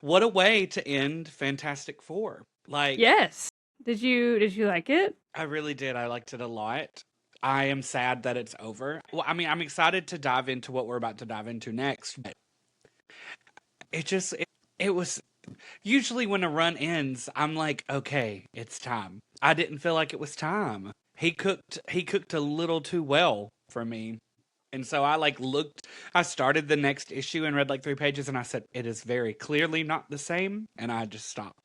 What a way to end Fantastic Four. Like, Yes. Did you like it? I really did. I liked it a lot. I am sad that it's over. Well, I mean, I'm excited to dive into what we're about to dive into next. But it was usually when a run ends, I'm like, okay, it's time. I didn't feel like it was time. He cooked a little too well for me. And so I started the next issue and read like 3 pages and I said, it is very clearly not the same. And I just stopped.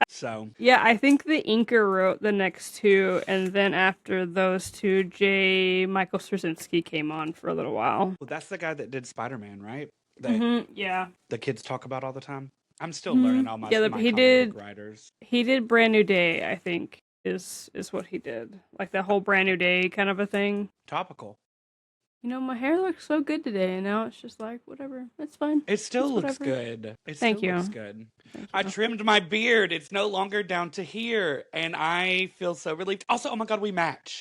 So, Yeah, I think the inker wrote the next two, and then after those two, J. Michael Straczynski came on for a little while. well, that's the guy that did Spider-Man, right? That Yeah. the kids talk about all the time. I'm still learning all my, Yeah, my he comic book did. writers. He did Brand New Day. I think is what he did, like the whole Brand New Day kind of a thing. Topical. My hair looks so good today, and now it's just like whatever. It's fine. It still It's looks whatever. good. It Thank still looks you. good. Thank I you. trimmed my beard. It's no longer down to here. And I feel so relieved. Also, oh my God, we match.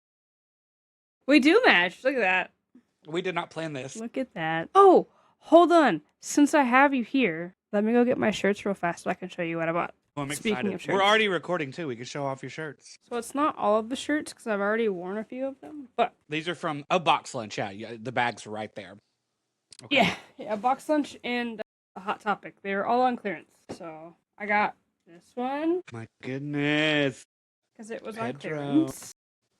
We do match. Look at that. We did not plan this. Look at that. Oh, hold on. Since I have you here, let me go get my shirts real fast so I can show you what I bought. Oh, I'm Speaking excited. of shirts. We're already recording too. We can show off your shirts. So it's not all of the shirts because I've already worn a few of them. But These are from a box lunch. Yeah, the bags are right there. Okay. yeah, Box Lunch and a Hot Topic. They're all on clearance. So I got this one My goodness. because it was Pedro. on clearance.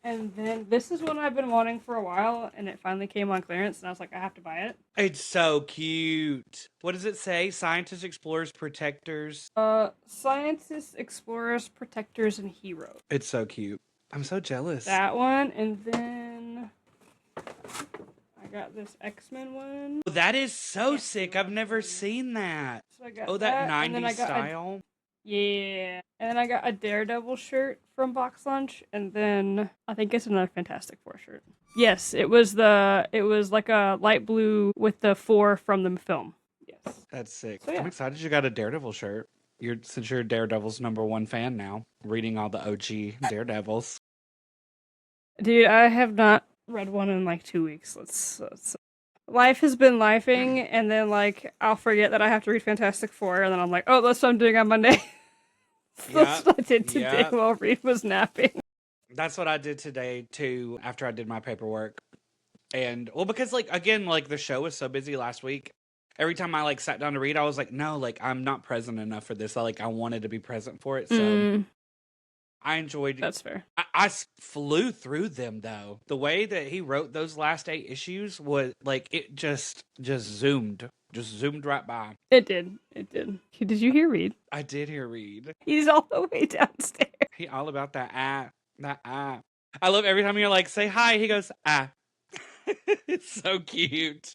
And then this is one I've been wanting for a while, and it finally came on clearance, and I was like, I have to buy it. It's so cute. What does it say? Scientists, explorers, protectors. Scientists, explorers, protectors, and heroes. It's so cute. I'm so jealous. That one, and then I got this X-Men one. Oh, that is so sick. I've never seen that. So I got Oh, that and then 90s I got style. yeah. And then I got a Daredevil shirt from Box Lunch, and then I think it's another Fantastic Four shirt. Yes, it was like a light blue with the 4 from the film. Yes. That's sick. So, yeah. I'm excited you got a Daredevil shirt. Since you're Daredevil's #1 fan now, reading all the OG Daredevils. Dude, I have not read one in like 2 weeks. Life has been lifing, and then like I'll forget that I have to read Fantastic Four, and then I'm like, oh, that's what I'm doing on Monday. That's what I did today while Reed was napping. That's what I did today too. After I did my paperwork, and well, because like again, like the show was so busy last week. Every time I like sat down to read, I was like, no, like I'm not present enough for this. I wanted to be present for it, so. I enjoyed. That's fair. I flew through them though. The way that he wrote those last 8 issues was like it just zoomed right by. It did. Did you hear Reed? I did hear Reed. He's all the way downstairs. He all about that I love every time you're like, say hi, he goes ah. It's so cute.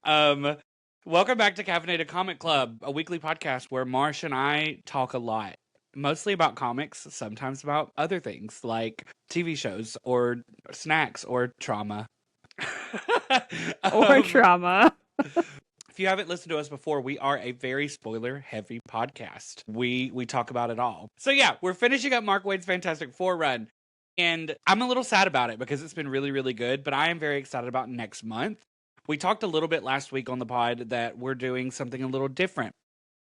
Welcome back to Caffeinated Comic Club, a weekly podcast where Marsh and I talk a lot. Mostly about comics, sometimes about other things like TV shows or snacks or trauma. Or trauma. If you haven't listened to us before, we are a very spoiler-heavy podcast. We talk about it all. So yeah, we're finishing up Mark Waid's Fantastic Four run. And I'm a little sad about it because it's been really, really good. But I am very excited about next month. We talked a little bit last week on the pod that we're doing something a little different.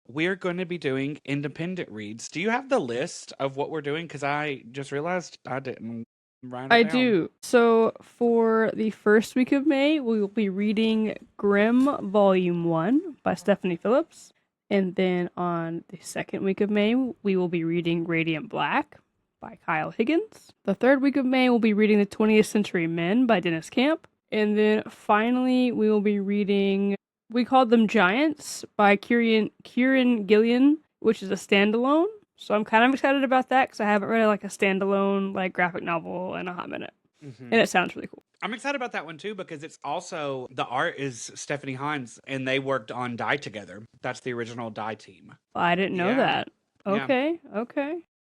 We're going to be doing independent reads. Do you have the list of what we're doing? Because I just realized I didn't write it down. I do. So for the first week of May, we will be reading Grimm Volume 1 by Stephanie Phillips. And then on the second week of May, we will be reading Radiant Black by Kyle Higgins. The third week of May, we'll be reading The 20th Century Men by Dennis Camp. And then finally, we will be reading We Called Them Giants by Kieran Gillian, which is a standalone. So I'm kind of excited about that because I haven't read like a standalone like graphic novel in a hot minute. Mm-hmm. And it sounds really cool. I'm excited about that one too because it's also, the art is Stephanie Hines and they worked on Die together. That's the original Die team. I didn't know that. Okay.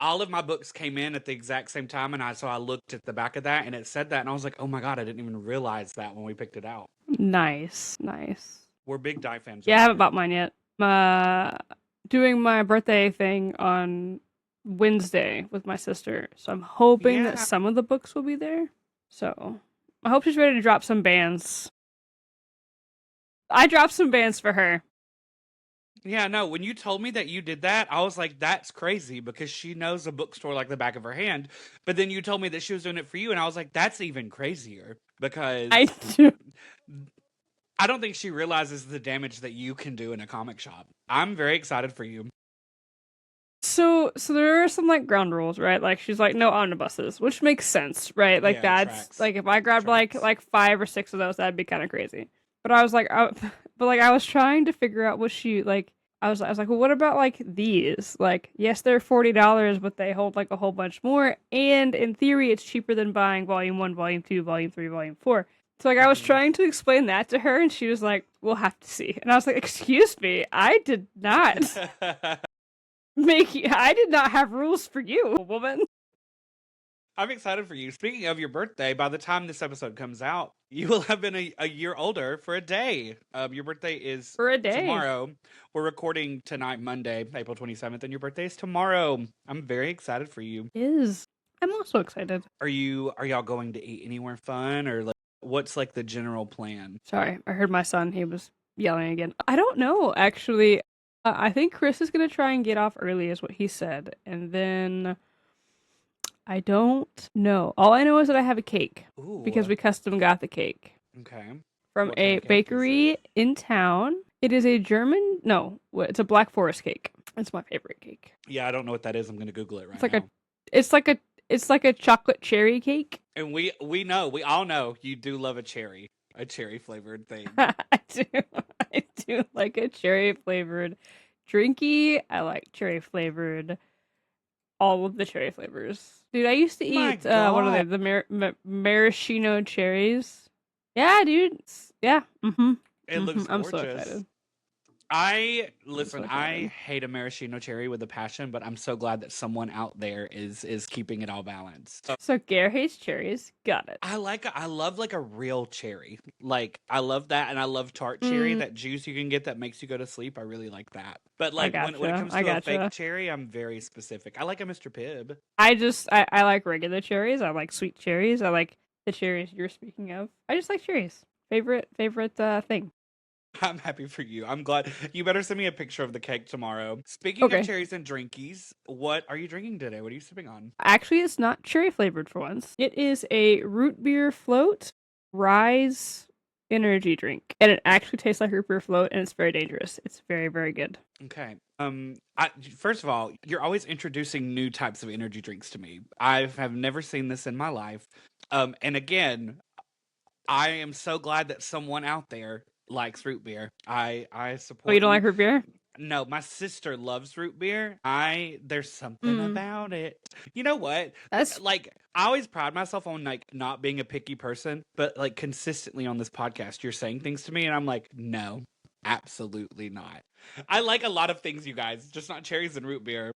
All of my books came in at the exact same time, and so I looked at the back of that, and it said that, and I was like, oh my God, I didn't even realize that when we picked it out. Nice. We're big Die fans. Yeah, I haven't bought mine yet. Doing my birthday thing on Wednesday with my sister, so I'm hoping that some of the books will be there. So I hope she's ready to drop some bands. I dropped some bands for her. Yeah, no, when you told me that you did that, I was like, that's crazy because she knows a bookstore like the back of her hand. But then you told me that she was doing it for you, and I was like, that's even crazier I because do. I don't think she realizes the damage that you can do in a comic shop. I'm very excited for you. So there are some like ground rules, right? Like she's like no omnibuses, which makes sense, right? Like Yeah, it that's tracks. like if I grabbed Tracks. like 5 or 6 of those, that'd be kind of crazy. But I was like, but like I was trying to figure out what she like. I was like, well, what about like these? Like, yes, they're $40, but they hold like a whole bunch more, and in theory, it's cheaper than buying Volume 1, Volume 2, Volume 3, Volume 4. So like I was Mhm. trying to explain that to her, and she was like, "We'll have to see." And I was like, "Excuse me, I did not I did not have rules for you, woman." I'm excited for you. Speaking of your birthday, by the time this episode comes out, you will have been a year older for a day. Your birthday is For a day. tomorrow. We're recording tonight, Monday, April 27th, and your birthday is tomorrow. I'm very excited for you. Is. I'm also excited. Are y'all going to eat anywhere fun, or like what's like the general plan? Sorry, I heard my son. He was yelling again. I don't know, actually. I think Chris is going to try and get off early, is what he said. And then I don't know. All I know is that I have a cake because Ooh, we custom got the cake okay. from What kind a of cake is bakery it? in town. It is a German, no, it's a Black Forest cake. It's my favorite cake. Yeah, I don't know what that is. I'm gonna Google it It's right like a, now. it's like a, it's like a chocolate cherry cake. And we all know you do love a cherry flavored thing. I do. I do like a cherry flavored drinky. I like cherry flavored, all of the cherry flavors. Dude, I used to My eat, what are they? God. The maraschino cherries. Yeah, dude. Yeah. Mm-hmm. It Mm-hmm. looks I'm so gorgeous. excited. I'm so I excited. hate a maraschino cherry with a passion, but I'm so glad that someone out there is keeping it all balanced. So Gare hates cherries. Got it. I love like a real cherry. Like I love that, and I love tart cherry, Mm, that juice you can get that makes you go to sleep. I really like that. But I like when it gotcha. comes I to a fake gotcha. cherry, I'm very specific. I like a Mr. Pibb. I like regular cherries. I like sweet cherries. I like the cherries you're speaking of. I just like cherries. Favorite thing. I'm happy for you. I'm glad. You better send me a picture of the cake tomorrow. Speaking of Okay. cherries and drinkies, what are you drinking today? What are you sipping on? Actually, it's not cherry flavored for once. It is a root beer float rise energy drink, and it actually tastes like root beer float, and it's very dangerous. It's very very good. Okay. First of all, you're always introducing new types of energy drinks to me. I have never seen this in my life. And again, I am so glad that someone out there likes root beer. I Oh, you support don't you. like root beer? No, my sister loves root beer. There's something Mm, about it. You know what? that's Like I always pride myself on like not being a picky person, but like consistently on this podcast you're saying things to me and I'm like, "No, absolutely not." I like a lot of things, you guys, just not cherries and root beer.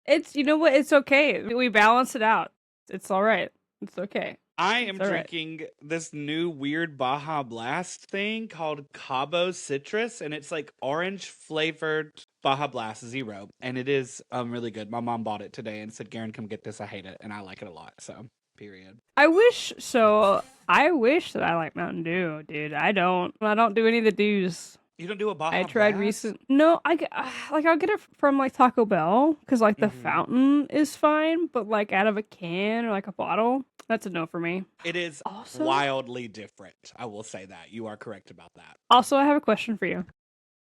it's you know what? It's okay. We balance it out. It's all right. It's okay. I It's am all right. drinking this new weird Baja Blast thing called Cabo Citrus, and it's like orange flavored Baja Blast Zero, and it is really good. My mom bought it today and said, "Garen, come get this. I hate it, and I like it a lot." So, period. I wish so. I wish that I like Mountain Dew, dude. I don't. I don't do any of the dews. You don't do a I Baja tried Blast? recent. No, like I'll get it from like Taco Bell because like the Mm-hmm. fountain is fine, but like out of a can or like a bottle, that's a no for me. It is Also, wildly different. I will say that. You are correct about that. also, I have a question for you.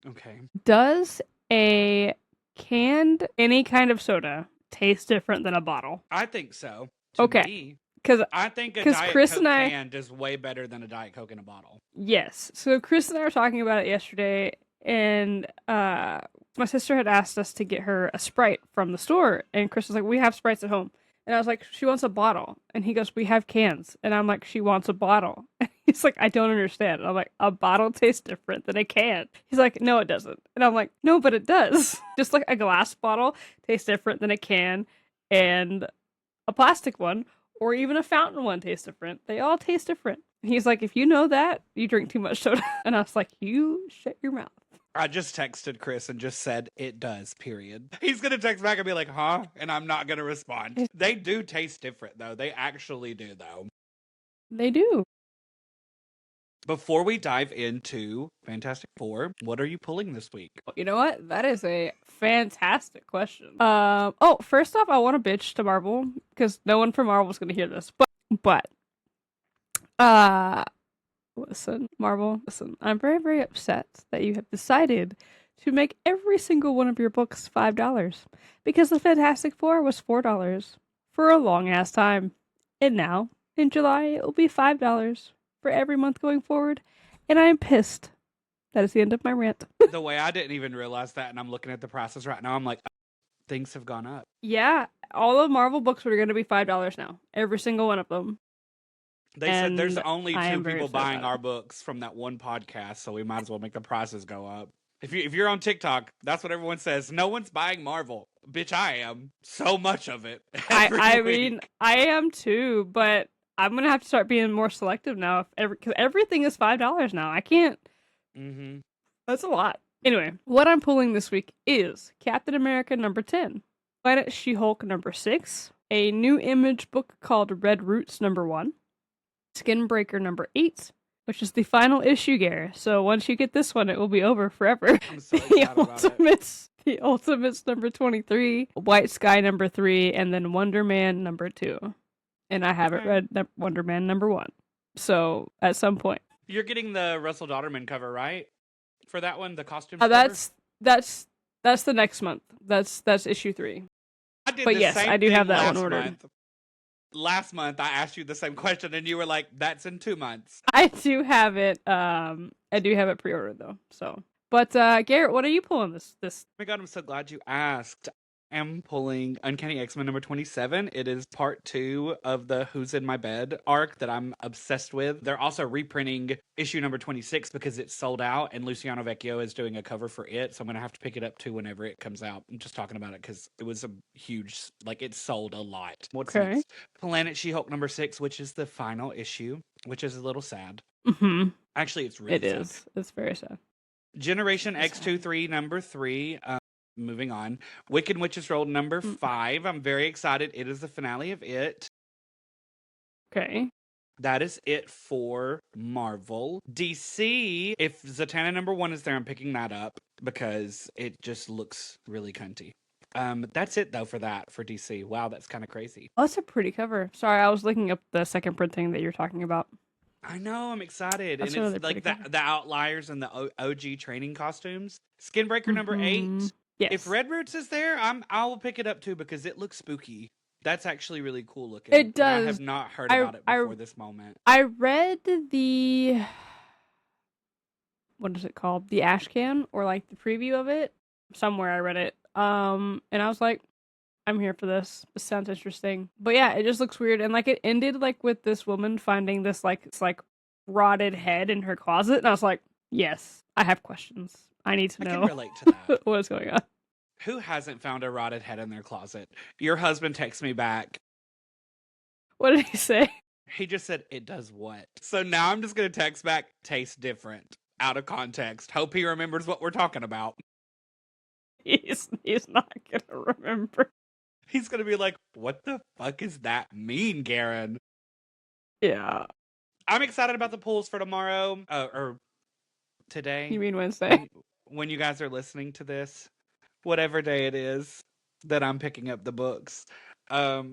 Okay. Does a canned any kind of soda taste different than a bottle? I think so. To Okay, me, because I think a because Diet Chris and Coke I, can is way better than a Diet Coke in a bottle. yes. So Chris and I were talking about it yesterday, and my sister had asked us to get her a Sprite from the store, and Chris was like, "We have Sprites at home," and I was like, "She wants a bottle," and he goes, "We have cans," and I'm like, "She wants a bottle." He's like, "I don't understand." And I'm like, "A bottle tastes different than a can." He's like, "No, it doesn't," and I'm like, "No, but it does." Just like a glass bottle tastes different than a can, and a plastic one or even a fountain one tastes different. They all taste different. And he's like, if you know that, you drink too much soda. And I was like, you shut your mouth. I just texted Chris and just said it does, period. He's gonna text back and be like, huh? And I'm not gonna respond. They do taste different though. They actually do though. They do. Before we dive into Fantastic Four, what are you pulling this week? You know what? That is a fantastic question. First off, I want to bitch to Marvel because no one from Marvel is going to hear this. But, uh, listen, Marvel, listen. I'm very, very upset that you have decided to make every single one of your books $5 because the Fantastic Four was $4 for a long ass time, and now in July it will be $5 for every month going forward, and I am pissed. That is the end of my rant. The way I didn't even realize that, and I'm looking at the prices right now, I'm like, things have gone up. Yeah, all of Marvel books are going to be $5 now. Every single one of them. They said there's only I 2 am very people upset buying about our it. books from that one podcast, so we might as well make the prices go up. If you're on TikTok, that's what everyone says. No one's buying Marvel. Bitch, I am. So much of it. I mean, I am too, but I'm going to have to start being more selective now. Because everything is $5 now. I can't. Mm-hmm. That's a lot. Anyway, what I'm pulling this week is Captain America number 10, Planet She-Hulk number 6, a new Image book called Red Roots number 1, Skinbreaker number 8, which is the final issue, Gare. So once you get this one, it will be over forever. I'm so excited about it. The Ultimates number 23, White Sky number 3, and then Wonder Man number 2. And I haven't read Wonder Man number 1. So at some point. You're getting the Russell Dodderman cover, right? For that one, the costume. That's the next month. That's issue 3. I do have that one ordered. Last month, I asked you the same question, and you were like, "That's in 2 months." I do have it. I do have it pre-ordered though. So, but Garrett, what are you pulling this? Oh my god, I'm so glad you asked. I'm pulling Uncanny X-Men number 27. It is part 2 of the Who's in My Bed arc that I'm obsessed with. They're also reprinting issue number 26 because it's sold out, and Luciano Vecchio is doing a cover for it, so I'm going to have to pick it up too whenever it comes out. I'm just talking about it because it was a huge, it sold a lot. What's next? Planet She-Hulk number 6, which is the final issue, which is a little sad. Mm-hmm. Actually, it's really sad. It is. It's very sad. Generation X23 number 3. Moving on. Wicked Witch's Roll number 5. I'm very excited. It is the finale of it. Okay. That is it for Marvel. DC, if Zatanna number 1 is there, I'm picking that up because it just looks really cunty. That's it though for DC. Wow, that's kind of crazy. Oh, that's a pretty cover. Sorry, I was looking up the second printing that you're talking about. I know, I'm excited. That's and really it's like the outliers and the OG training costumes. Skinbreaker number 8. Yes. If Red Roots is there, I will pick it up too because it looks spooky. That's actually really cool looking. It does. I have not heard about it before this moment. I read the what is it called? The Ashcan or the preview of it. Somewhere I read it. And I was like, I'm here for this. This sounds interesting. But yeah, it just looks weird. And it ended with this woman finding this rotted head in her closet, and I was like, yes, I have questions. I need to know. I can relate to that. What is going on? Who hasn't found a rotted head in their closet? Your husband texted me back. What did he say? He just said, it does what? So now I'm just going to text back, tastes different, out of context. Hope he remembers what we're talking about. He's not going to remember. He's going to be like, what the fuck does that mean, Garen? Yeah. I'm excited about the pulls for tomorrow, or today. You mean Wednesday? When you guys are listening to this, whatever day it is that I'm picking up the books. I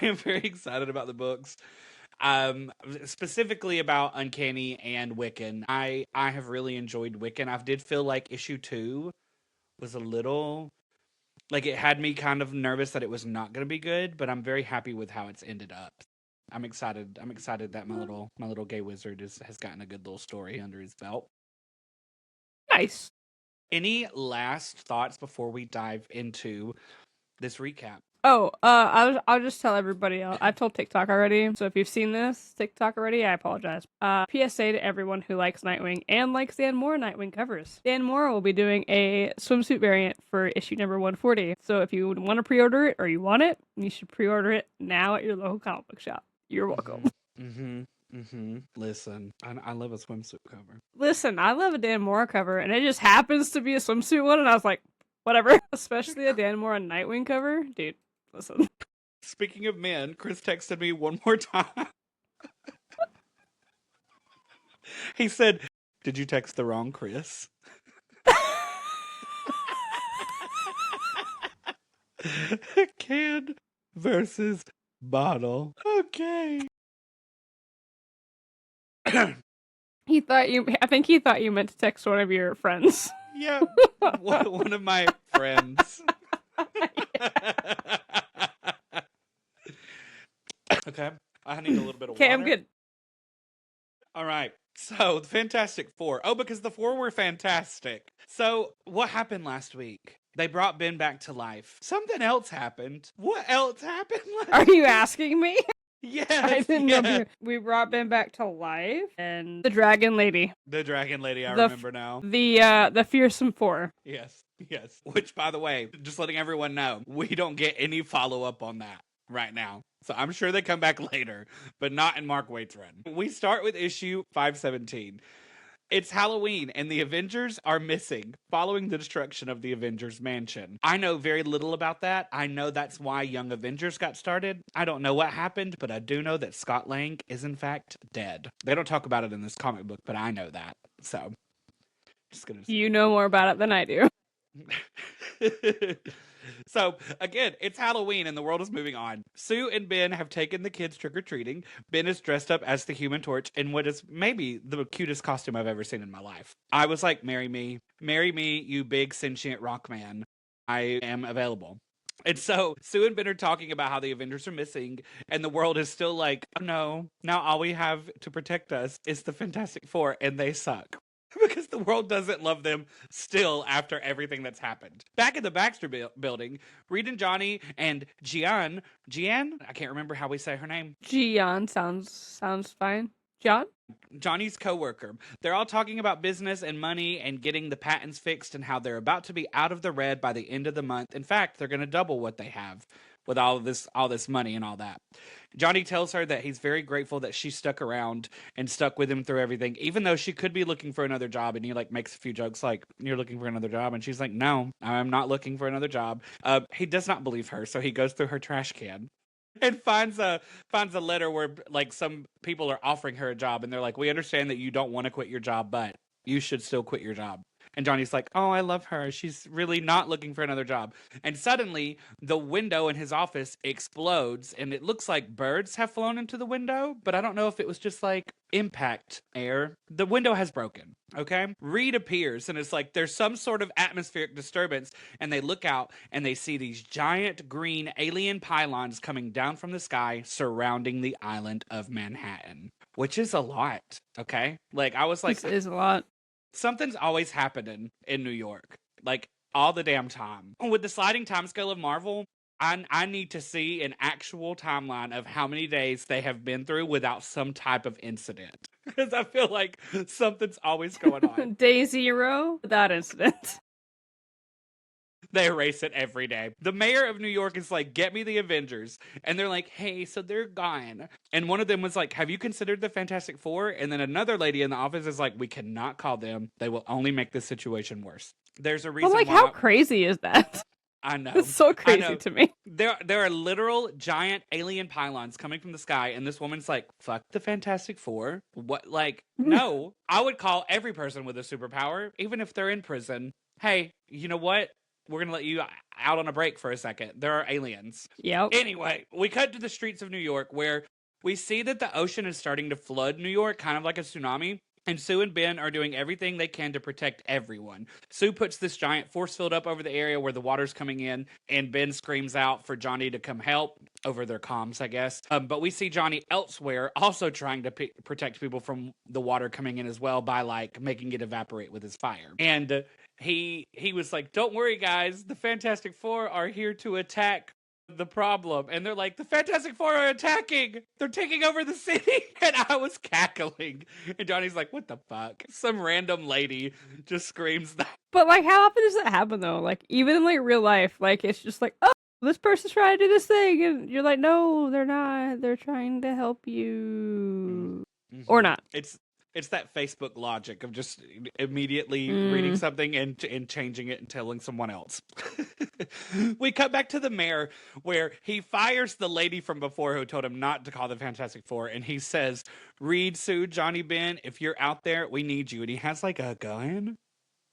am very excited about the books. Specifically about Uncanny and Wiccan. I have really enjoyed Wiccan. I did feel like issue 2 was a little, it had me kind of nervous that it was not going to be good, but I'm very happy with how it's ended up. I'm excited that my little gay wizard has gotten a good little story under his belt. Nice. Any last thoughts before we dive into this recap? Oh, I'll just tell everybody else. I've told TikTok already, so if you've seen this TikTok already, I apologize. PSA to everyone who likes Nightwing and likes Dan Moore Nightwing covers. Dan Moore will be doing a swimsuit variant for issue number 140. So if you want to pre-order it or you want it, you should pre-order it now at your local comic book shop. You're welcome. Listen, I love a swimsuit cover. Listen, I love a Dan Moore cover, and it just happens to be a swimsuit one, and I was like, whatever. Especially a Dan Moore and Nightwing cover. Dude, listen. Speaking of men, Chris texted me one more time. He said, "Did you text the wrong Chris?" Can versus bottle. Okay. I think he thought you meant to text one of your friends. Yeah, one of my friends. Okay, I need a little bit of Okay, water. I'm good. All right. So, the Fantastic Four. Oh, because the four were fantastic. So, what happened last week? They brought Ben back to life. Something else happened. What else happened last Are you week? asking me? Yes. I didn't yeah. know. We brought Ben back to life, and the Dragon Lady, The Dragon Lady, I The f- remember now. the Fearsome Four. Yes. Yes. Which, by the way, just letting everyone know, we don't get any follow up on that right now. So I'm sure they come back later, but not in Mark Waid's run. We start with issue 517. It's Halloween, and the Avengers are missing following the destruction of the Avengers Mansion. I know very little about that. I know that's why Young Avengers got started. I don't know what happened, but I do know that Scott Lang is, in fact, dead. They don't talk about it in this comic book, but I know that. So, just gonna. You know more about it than I do. So, again, it's Halloween and the world is moving on. Sue and Ben have taken the kids trick-or-treating. Ben is dressed up as the Human Torch in what is maybe the cutest costume I've ever seen in my life. I was like, marry me, you big sentient rock man. I am available. And so Sue and Ben are talking about how the Avengers are missing, and the world is still like, oh no, now all we have to protect us is the Fantastic Four, and they suck. Because the world doesn't love them still after everything that's happened. Back in the Baxter building, Reed and Johnny and Gian, I can't remember how we say her name. Gian sounds fine. John? Johnny's coworker. They're all talking about business and money and getting the patents fixed and how they're about to be out of the red by the end of the month. In fact, they're going to double what they have with all this money and all that. Johnny tells her that he's very grateful that she stuck around and stuck with him through everything, even though she could be looking for another job. And he like makes a few jokes like, "You're looking for another job?" And she's like, "No, I'm not looking for another job." He does not believe her, so he goes through her trash can and finds a letter where like some people are offering her a job, and they're like, "We understand that you don't want to quit your job, but you should still quit your job." And Johnny's like, "Oh, I love her. She's really not looking for another job." And suddenly, the window in his office explodes, and it looks like birds have flown into the window, but I don't know if it was just like impact air. The window has broken, okay? Reed appears, and it's like there's some sort of atmospheric disturbance, and they look out, and they see these giant green alien pylons coming down from the sky surrounding the island of Manhattan, which is a lot, okay? Like, I was like, This is a lot. something's always happening in New York, like all the damn time. With the sliding time scale of Marvel, I need to see an actual timeline of how many days they have been through without some type of incident. Because I feel like something's always going on. Day 0, that incident. They erase it every day. The mayor of New York is like, "Get me the Avengers." And they're like, "Hey, so they're gone." And one of them was like, "Have you considered the Fantastic Four?" And then another lady in the office is like, "We cannot call them. They will only make this situation worse." There's a reason But like, why. how crazy is that? I know. It's so I crazy know. to me. There are literal giant alien pylons coming from the sky, and this woman's like, "Fuck the Fantastic Four." What? Like, no. I would call every person with a superpower, even if they're in prison. Hey, you know what? We're going to let you out on a break for a second. There are aliens. Yep. Anyway, we cut to the streets of New York where we see that the ocean is starting to flood New York, kind of like a tsunami. And Sue and Ben are doing everything they can to protect everyone. Sue puts this giant force field up over the area where the water's coming in, and Ben screams out for Johnny to come help over their comms, I guess. But we see Johnny elsewhere also trying to protect people from the water coming in as well by like making it evaporate with his fire. And he was like, "Don't worry, guys. The Fantastic Four are here to attack the problem." And they're like, "The Fantastic Four are attacking. They're taking over the city." And I was cackling. And Johnny's like, "What the fuck?" Some random lady just screams that. But like, how often does that happen though? Like, even in like real life, like it's just like, oh, this person's trying to do this thing, and you're like, no, they're not. They're trying to help you, or not. It's that Facebook logic of just immediately reading something and changing it and telling someone else. We cut back to the mayor where he fires the lady from before who told him not to call the Fantastic Four. And he says, Reed, Sue, Johnny, Ben, if you're out there, we need you. And he has like a gun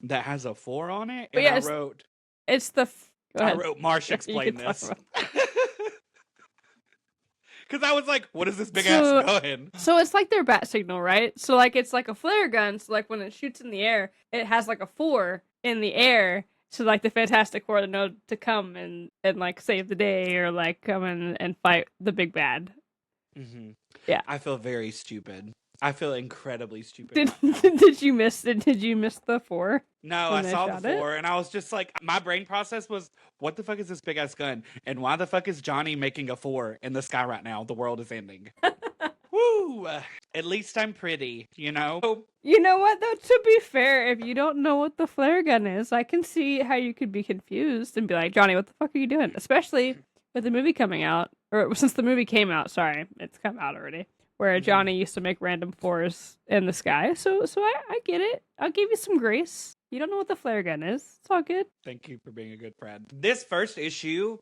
that has a 4 on it. But And yeah, I wrote, it's the. Go ahead. Marsh, You explain can talk this. about- Because I was like, what is this big ass gun? So it's like their bat signal, right? So like it's like a flare gun. So like when it shoots in the air, it has like a 4 in the air. So like the Fantastic Four to know to come and like save the day or like come and fight the big bad. Mm-hmm. Yeah. I feel very stupid. I feel incredibly stupid. Did you miss the 4? No, I saw the 4 and I was just like, my brain process was, what the fuck is this big ass gun? And why the fuck is Johnny making a 4 in the sky right now? The world is ending. Woo! At least I'm pretty, you know? You know what, though? To be fair, if you don't know what the flare gun is, I can see how you could be confused and be like, Johnny, what the fuck are you doing? Especially with the movie coming out. Or since the movie came out, sorry. It's come out already. Where Johnny used to make random 4s in the sky. So I get it. I'll give you some grace. You don't know what the flare gun is. It's all good. Thank you for being a good friend. This first issue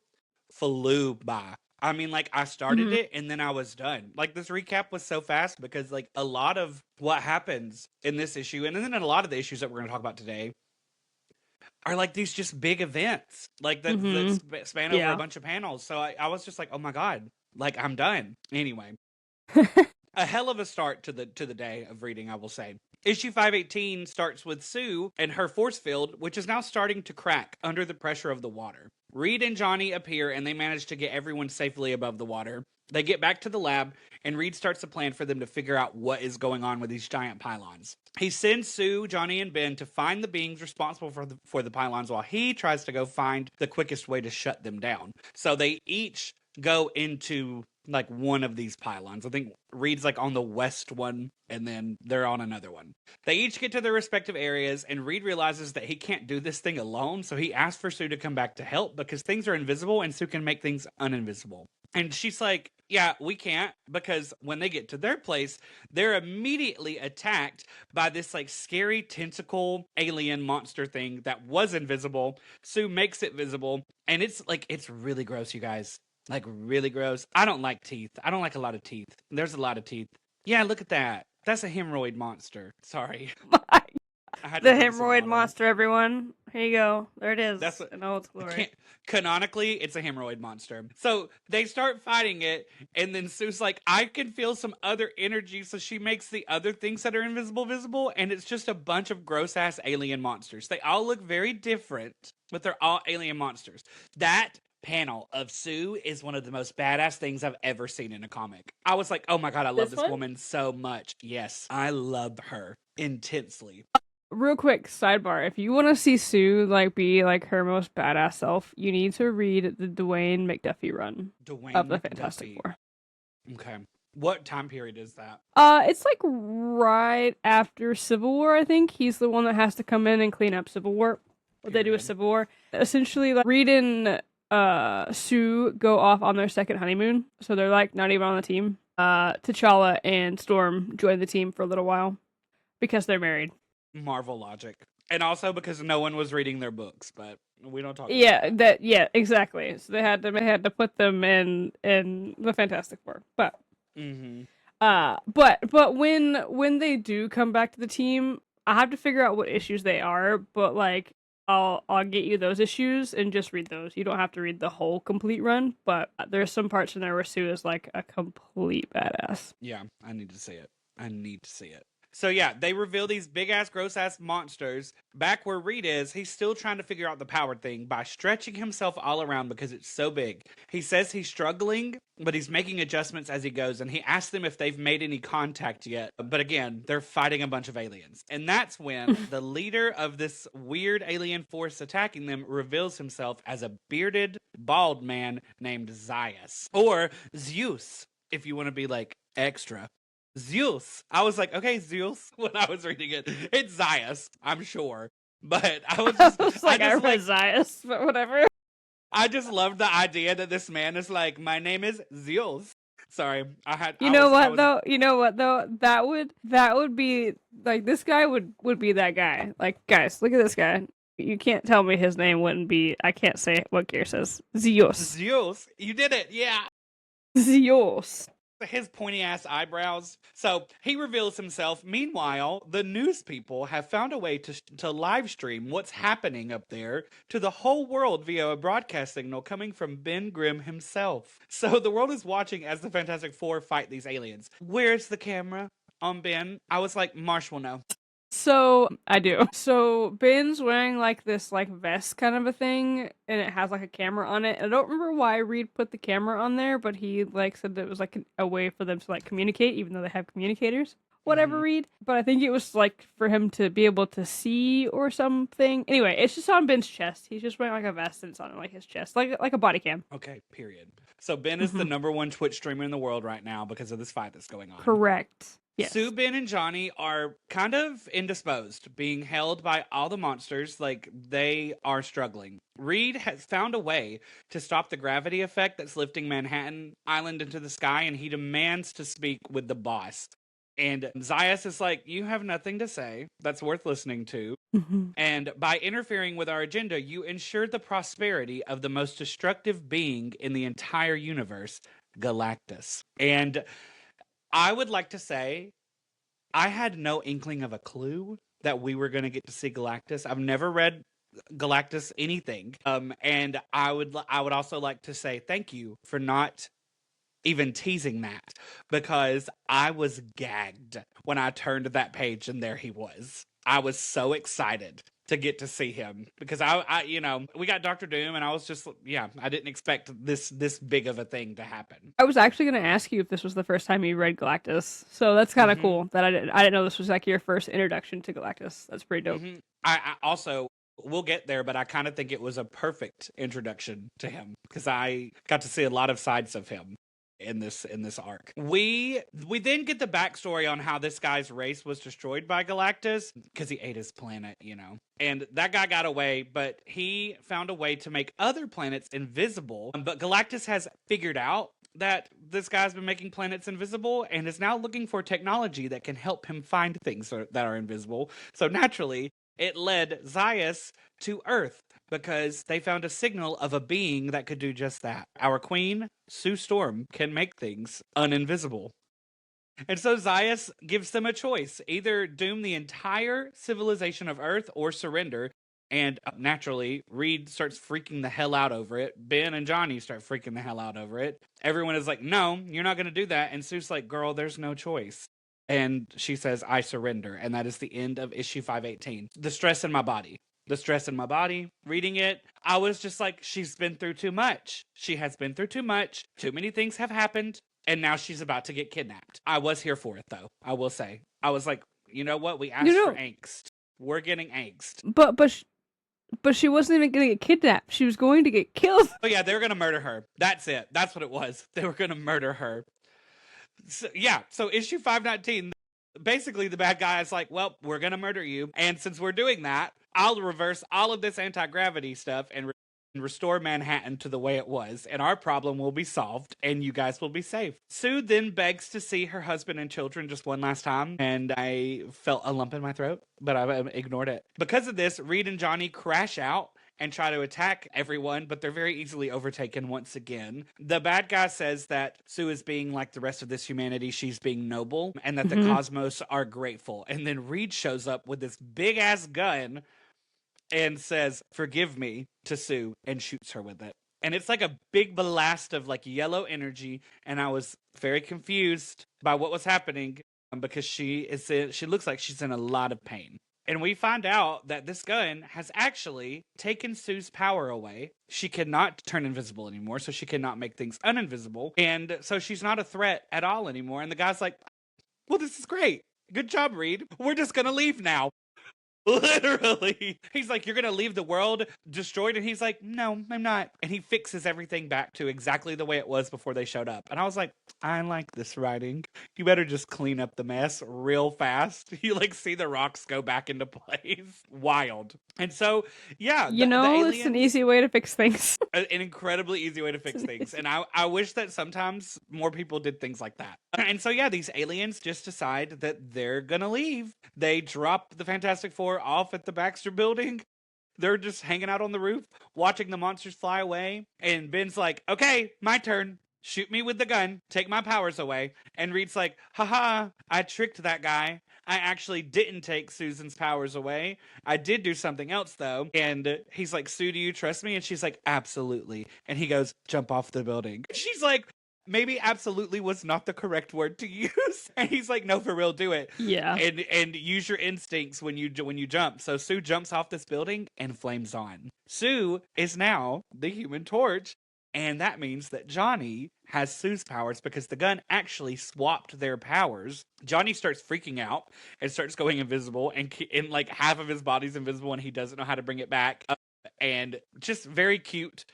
flew by. I mean, like, I started it and then I was done. Like, this recap was so fast because, like, a lot of what happens in this issue, and then in a lot of the issues that we're going to talk about today, are, like, these just big events. Like, that span over a bunch of panels. So I was just like, oh my God. Like, I'm done. Anyway. A hell of a start to the day of reading, I will say. Issue 518 starts with Sue and her force field, which is now starting to crack under the pressure of the water. Reed and Johnny appear and they manage to get everyone safely above the water. They get back to the lab and Reed starts a plan for them to figure out what is going on with these giant pylons. He sends Sue, Johnny, and Ben to find the beings responsible for the pylons while he tries to go find the quickest way to shut them down. So they each go into like one of these pylons. I think Reed's like on the west one and then they're on another one. They each get to their respective areas and Reed realizes that he can't do this thing alone, so he asks for Sue to come back to help because things are invisible and Sue can make things uninvisible. And she's like, yeah, we can't, because when they get to their place, they're immediately attacked by this like scary tentacle alien monster thing that was invisible. Sue makes it visible and it's really gross, you guys. Like, really gross. I don't like teeth. I don't like a lot of teeth. There's a lot of teeth. Yeah, look at that. That's a hemorrhoid monster. Sorry. The hemorrhoid monster, everyone. Here you go. There it is. That's in all its glory. Canonically, it's a hemorrhoid monster. So they start fighting it, and then Sue's like, I can feel some other energy, so she makes the other things that are invisible visible, and it's just a bunch of gross-ass alien monsters. They all look very different, but they're all alien monsters. That panel of Sue is one of the most badass things I've ever seen in a comic. I was like, oh my God, I love this woman so much. Yes, I love her intensely. Real quick sidebar, if you want to see Sue like be like her most badass self, you need to read the Dwayne McDuffie run of the Fantastic Four. Okay. What time period is that? It's like right after Civil War, I think. He's the one that has to come in and clean up Civil War. What they do with Civil War. Essentially, like, Reed and Sue go off on their second honeymoon, so they're like not even on the team. T'Challa and Storm join the team for a little while because they're married. Marvel logic, and also because no one was reading their books, but we don't talk. Yeah, exactly. So they had to put them in the Fantastic Four, but but when they do come back to the team, I have to figure out what issues they are, but like. I'll get you those issues and just read those. You don't have to read the whole complete run, but there's some parts in there where Sue is like a complete badass. Yeah, I need to see it. So yeah, they reveal these big-ass, gross-ass monsters. Back where Reed is, he's still trying to figure out the power thing by stretching himself all around because it's so big. He says he's struggling, but he's making adjustments as he goes, and he asks them if they've made any contact yet. But again, they're fighting a bunch of aliens. And that's when the leader of this weird alien force attacking them reveals himself as a bearded, bald man named Zeus. Or Zeus, if you want to be like extra. Zeus. I was like, okay, Zeus, when I was reading it. It's Zeus, I'm sure. But I was just I read Zeus, but whatever. I just loved the idea that this man is like, my name is Zeus. Sorry, You know what though? That would be like, this guy would be that guy. Like, guys, look at this guy. You can't tell me his name wouldn't be. I can't say what Gare says. Zeus. Zeus. You did it. Yeah. Zeus. His pointy ass eyebrows. So he reveals himself. Meanwhile, the news people have found a way to live stream what's happening up there to the whole world via a broadcast signal coming from Ben Grimm himself. So the world is watching as the Fantastic Four fight these aliens. Where's the camera on Ben? I was like, Marsh will know. So I do. So Ben's wearing like this like vest kind of a thing, and it has like a camera on it. I don't remember why Reed put the camera on there, but he like said that it was like a way for them to like communicate, even though they have communicators. Whatever, Reed. But I think it was like for him to be able to see or something. Anyway, it's just on Ben's chest. He's just wearing like a vest and it's on like his chest, like a body cam. Okay, period. So Ben is the number one Twitch streamer in the world right now because of this fight that's going on. Correct. Yes. Sue, Ben, and Johnny are kind of indisposed, being held by all the monsters. Like, they are struggling. Reed has found a way to stop the gravity effect that's lifting Manhattan Island into the sky, and he demands to speak with the boss. And Zaius is like, you have nothing to say that's worth listening to. And by interfering with our agenda, you ensure the prosperity of the most destructive being in the entire universe, Galactus. And I would like to say, I had no inkling of a clue that we were going to get to see Galactus. I've never read Galactus anything. And I would also like to say thank you for not even teasing that, because I was gagged when I turned that page and there he was. I was so excited to get to see him because I we got Doctor Doom and I was just, I didn't expect this big of a thing to happen. I was actually going to ask you if this was the first time you read Galactus, so that's kind of cool that I didn't know this was like your first introduction to Galactus. That's pretty dope. I also, we'll get there, but I kind of think it was a perfect introduction to him because I got to see a lot of sides of him in this arc. We then get the backstory on how this guy's race was destroyed by Galactus because he ate his planet, and that guy got away, but he found a way to make other planets invisible. But Galactus has figured out that this guy's been making planets invisible and is now looking for technology that can help him find things that are invisible. So naturally, it led Zaius to Earth because they found a signal of a being that could do just that. Our queen, Sue Storm, can make things uninvisible. And so Zaius gives them a choice. Either doom the entire civilization of Earth or surrender. And naturally, Reed starts freaking the hell out over it. Ben and Johnny start freaking the hell out over it. Everyone is like, no, you're not going to do that. And Sue's like, girl, there's no choice. And she says, I surrender. And that is the end of issue 518. The stress in my body. Reading it, I was just like, she's been through too much. She has been through too much. Too many things have happened. And now she's about to get kidnapped. I was here for it, though. I will say. I was like, you know what? We asked for angst. We're getting angst. But she wasn't even going to get kidnapped. She was going to get killed. Oh, yeah, they were going to murder her. That's it. That's what it was. They were going to murder her. So issue 519, basically the bad guy is like, well, we're going to murder you. And since we're doing that, I'll reverse all of this anti-gravity stuff and restore Manhattan to the way it was. And our problem will be solved and you guys will be safe. Sue then begs to see her husband and children just one last time. And I felt a lump in my throat, but I ignored it. Because of this, Reed and Johnny crash out and try to attack everyone, but they're very easily overtaken once again. The bad guy says that Sue is being like the rest of this humanity. She's being noble, and that the cosmos are grateful. And then Reed shows up with this big-ass gun and says, forgive me, to Sue, and shoots her with it. And it's like a big blast of like yellow energy, and I was very confused by what was happening because she looks like she's in a lot of pain. And we find out that this gun has actually taken Sue's power away. She cannot turn invisible anymore, so she cannot make things uninvisible. And so she's not a threat at all anymore. And the guy's like, well, this is great. Good job, Reed. We're just going to leave now. Literally. He's like, you're going to leave the world destroyed? And he's like, no, I'm not. And he fixes everything back to exactly the way it was before they showed up. And I was like, I like this writing. You better just clean up the mess real fast. You like see the rocks go back into place. Wild. And so, yeah. The aliens, it's an easy way to fix things. An incredibly easy way to fix things. And I wish that sometimes more people did things like that. And so, yeah, these aliens just decide that they're going to leave. They drop the Fantastic Four off at the Baxter building They're just hanging out on the roof, watching the monsters fly away. And Ben's like, okay, my turn. Shoot me with the gun. Take my powers away. And Reed's like, haha, I tricked that guy. I actually didn't take Susan's powers away. I did do something else, though. And he's like, Sue, do you trust me? And she's like, absolutely. And he goes, jump off the building. She's like, maybe absolutely was not the correct word to use. And he's like, no, for real, do it. Yeah. And use your instincts when you jump. So Sue jumps off this building and flames on. Sue is now the Human Torch. And that means that Johnny has Sue's powers because the gun actually swapped their powers. Johnny starts freaking out and starts going invisible, and like half of his body's invisible, and he doesn't know how to bring it back. And just very cute,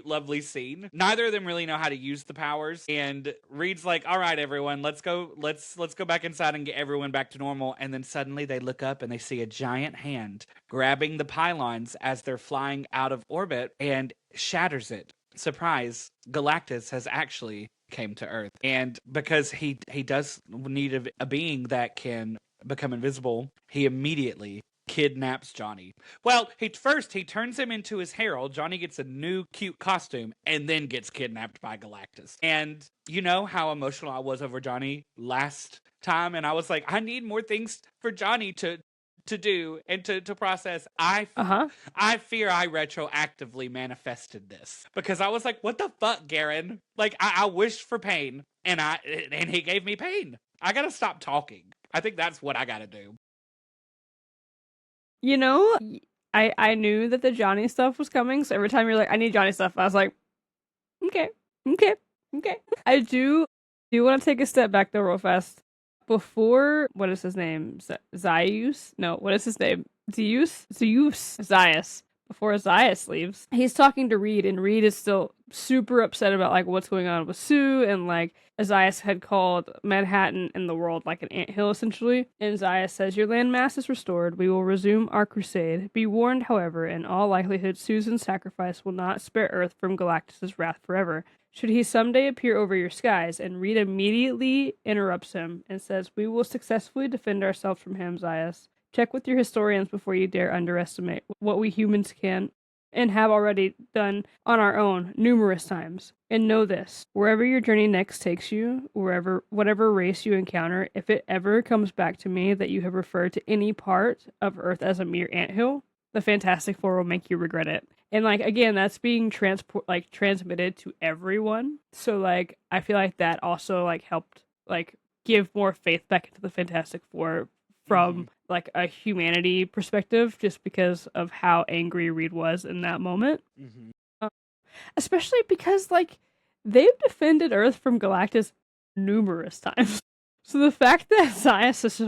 lovely scene. Neither of them really know how to use the powers. And Reed's like, all right, everyone, let's go back inside and get everyone back to normal. And then suddenly they look up and they see a giant hand grabbing the pylons as they're flying out of orbit and shatters it. Surprise, Galactus has actually came to Earth. And because he does need a being that can become invisible, he immediately kidnaps Johnny. Well, he turns him into his herald. Johnny gets a new cute costume and then gets kidnapped by Galactus. And you know how emotional I was over Johnny last time, and I was like, I need more things for Johnny to do and to process. I fear I retroactively manifested this because I was like, what the fuck, Garen? Like, I wished for pain and he gave me pain. I gotta stop talking. I think that's what I gotta do. You know, I knew that the Johnny stuff was coming, so every time you're like, I need Johnny stuff, I was like, okay. I do want to take a step back though real fast. Before, what is his name? Zeus? No, what is his name? Zeus? Zaius. Before Zaius leaves, he's talking to Reed, and Reed is still super upset about like what's going on with Sue, and like Zaius had called Manhattan and the world like an anthill essentially. And Zaius says, your landmass is restored. We will resume our crusade. Be warned, however, in all likelihood, Susan's sacrifice will not spare Earth from Galactus' wrath forever. Should he someday appear over your skies? And Reed immediately interrupts him and says, we will successfully defend ourselves from him, Zaius. Check with your historians before you dare underestimate what we humans can and have already done on our own numerous times. And know this, wherever your journey next takes you, whatever race you encounter, if it ever comes back to me that you have referred to any part of Earth as a mere anthill, the Fantastic Four will make you regret it. And like again, that's being transmitted to everyone. So like I feel like that also like helped like give more faith back into the Fantastic Four from like a humanity perspective, just because of how angry Reed was in that moment. Especially because like they've defended Earth from Galactus numerous times. So the fact that Zaius is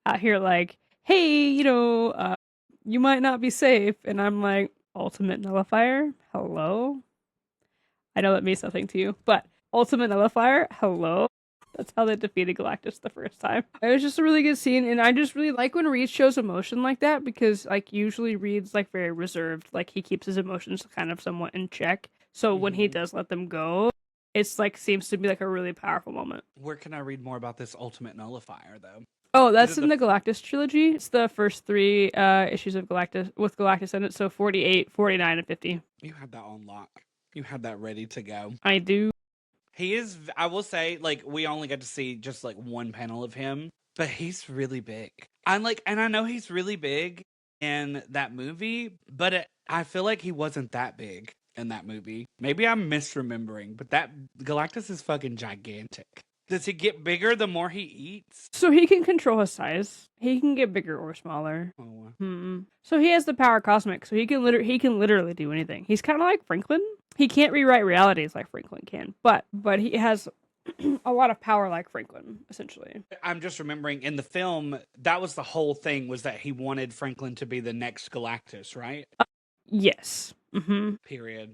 out here like, hey, you might not be safe, and I'm like, ultimate nullifier, hello? I know that means nothing to you, but ultimate nullifier, hello? That's how they defeated Galactus the first time. It was just a really good scene, and I just really like when Reed shows emotion like that, because like usually Reed's like very reserved, like he keeps his emotions kind of somewhat in check. So when he does let them go, it's like seems to be like a really powerful moment. Where can I read more about this ultimate nullifier though? Oh, that's in the Galactus trilogy. It's the first 3 issues of Galactus with Galactus in it. So 48, 49, and 50. You had that on lock. You had that ready to go. I do. He is, I will say, like, we only got to see just like one panel of him, but he's really big. And I know he's really big in that movie, but I feel like he wasn't that big in that movie. Maybe I'm misremembering, but that Galactus is fucking gigantic. Does he get bigger the more he eats? So he can control his size. He can get bigger or smaller. Oh. So he has the power cosmic. So he can literally do anything. He's kind of like Franklin. He can't rewrite realities like Franklin can, but he has a lot of power like Franklin, essentially. I'm just remembering in the film, that was the whole thing, was that he wanted Franklin to be the next Galactus, right? Yes. Period.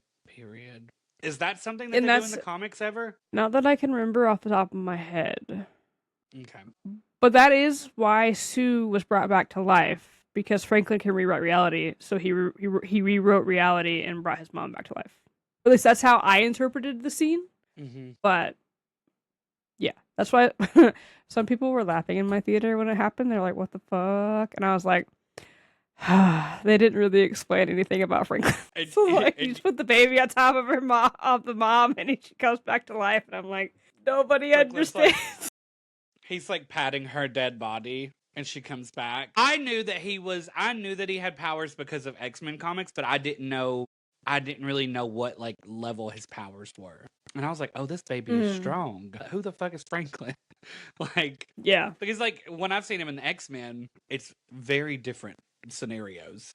Is that something that they do in the comics ever? Not that I can remember off the top of my head. Okay. But that is why Sue was brought back to life, because Franklin can rewrite reality. So he rewrote reality and brought his mom back to life. At least that's how I interpreted the scene. But yeah, that's why some people were laughing in my theater when it happened. They're like, "What the fuck?" And I was like, They didn't really explain anything about Franklin. And, So like, you and just put the baby on top of the mom, and she comes back to life, and I'm like, nobody Franklin's like, understands. he's like patting her dead body and she comes back. I knew that he had powers because of X-Men comics, but I didn't really know what like level his powers were. And I was like, oh, this baby is strong. Who the fuck is Franklin? Like, Yeah. because like when I've seen him in the X-Men, it's very different scenarios.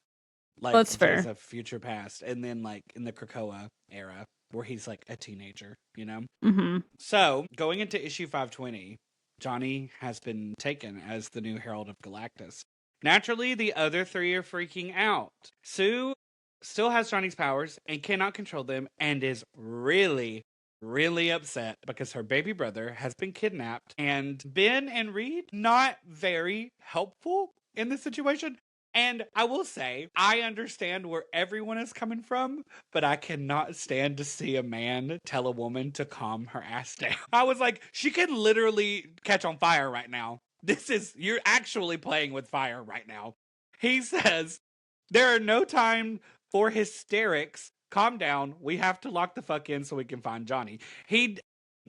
Like That's days fair. of future past, and then like in the Krakoa era where he's like a teenager, you know? Mm-hmm. So going into issue 520, Johnny has been taken as the new Herald of Galactus. Naturally, the other three are freaking out. Sue still has Johnny's powers and cannot control them and is really, really upset because her baby brother has been kidnapped. And Ben and Reed, not very helpful in this situation. And I will say, I understand where everyone is coming from, but I cannot stand to see a man tell a woman to calm her ass down. I was like, she can literally catch on fire right now. You're actually playing with fire right now. He says, there are no time for hysterics. Calm down. We have to lock the fuck in so we can find Johnny.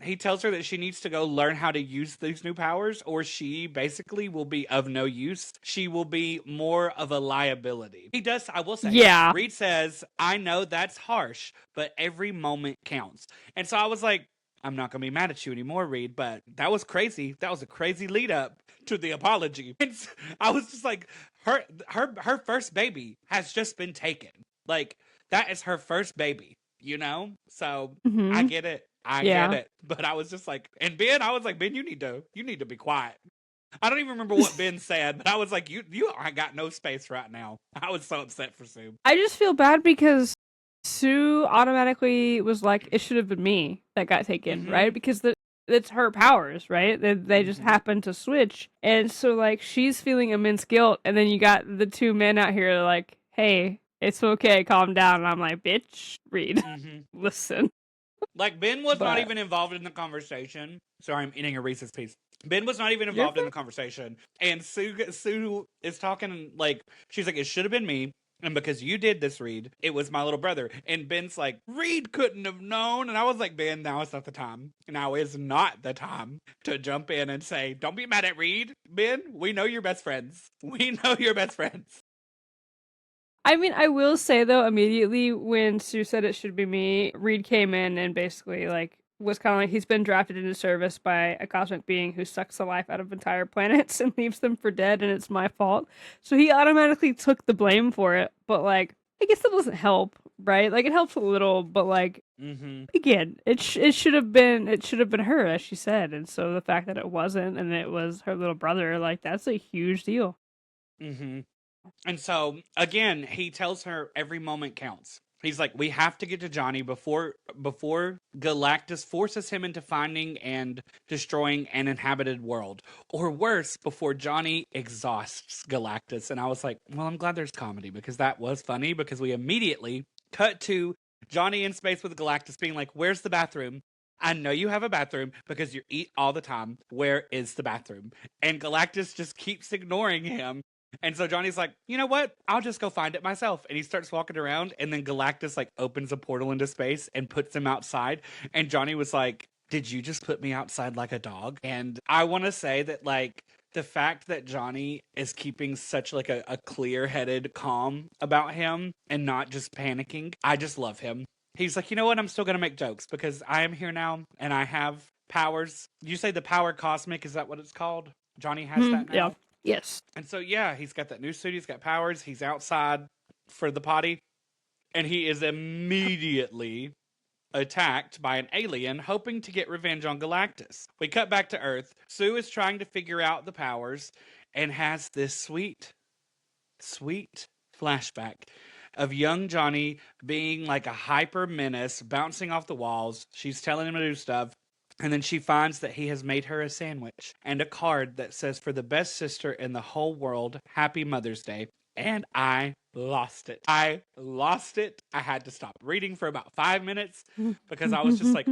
He tells her that she needs to go learn how to use these new powers, or she basically will be of no use. She will be more of a liability. He does, I will say, Yeah. Reed says, I know that's harsh, but every moment counts. And so I was like, I'm not going to be mad at you anymore, Reed, but that was crazy. That was a crazy lead up to the apology. And I was just like, her first baby has just been taken. Like, that is her first baby, you know? So I get it. I get it. But I was just like, and Ben, I was like, Ben, you need to be quiet. I don't even remember what Ben said, but I was like, you I got no space right now. I was so upset for Sue. I just feel bad because Sue automatically was like, it should have been me that got taken, right? Because it's her powers, right? They just happened to switch. And so, like, she's feeling immense guilt. And then you got the two men out here like, hey, it's okay, calm down. And I'm like, bitch, Reed, listen. Like, Ben was not even involved in the conversation. Sorry, I'm eating a Reese's Piece. Ben was not even involved in the conversation. And Sue is talking, like, she's like, it should have been me. And because you did this, Reed, it was my little brother. And Ben's like, Reed couldn't have known. And I was like, Ben, now is not the time. Now is not the time to jump in and say, don't be mad at Reed. Ben, we know you're best friends. We know you're best friends. I mean, I will say though, immediately when Sue said it should be me, Reed came in and basically like was kind of like he's been drafted into service by a cosmic being who sucks the life out of entire planets and leaves them for dead, and it's my fault. So he automatically took the blame for it. But like, I guess that doesn't help, right? Like it helps a little, but like again, it should have been her, as she said, and so the fact that it wasn't and it was her little brother, like that's a huge deal. And so, again, he tells her every moment counts. He's like, we have to get to Johnny before Galactus forces him into finding and destroying an inhabited world. Or worse, before Johnny exhausts Galactus. And I was like, well, I'm glad there's comedy, because that was funny, because we immediately cut to Johnny in space with Galactus being like, where's the bathroom? I know you have a bathroom because you eat all the time. Where is the bathroom? And Galactus just keeps ignoring him. And so Johnny's like, you know what? I'll just go find it myself. And he starts walking around, and then Galactus like opens a portal into space and puts him outside. And Johnny was like, did you just put me outside like a dog? And I want to say that like the fact that Johnny is keeping such like a clear-headed calm about him and not just panicking, I just love him. He's like, you know what? I'm still going to make jokes because I am here now and I have powers. You say the power cosmic, is that what it's called? Johnny has that now? Yeah. Yes. And so, yeah, he's got that new suit. He's got powers. He's outside for the potty. And he is immediately attacked by an alien hoping to get revenge on Galactus. We cut back to Earth. Sue is trying to figure out the powers and has this sweet flashback of young Johnny being like a hyper menace, bouncing off the walls. She's telling him to do stuff. And then she finds that he has made her a sandwich and a card that says, for the best sister in the whole world, Happy Mother's Day. And I lost it. I had to stop reading for about 5 minutes because I was just like,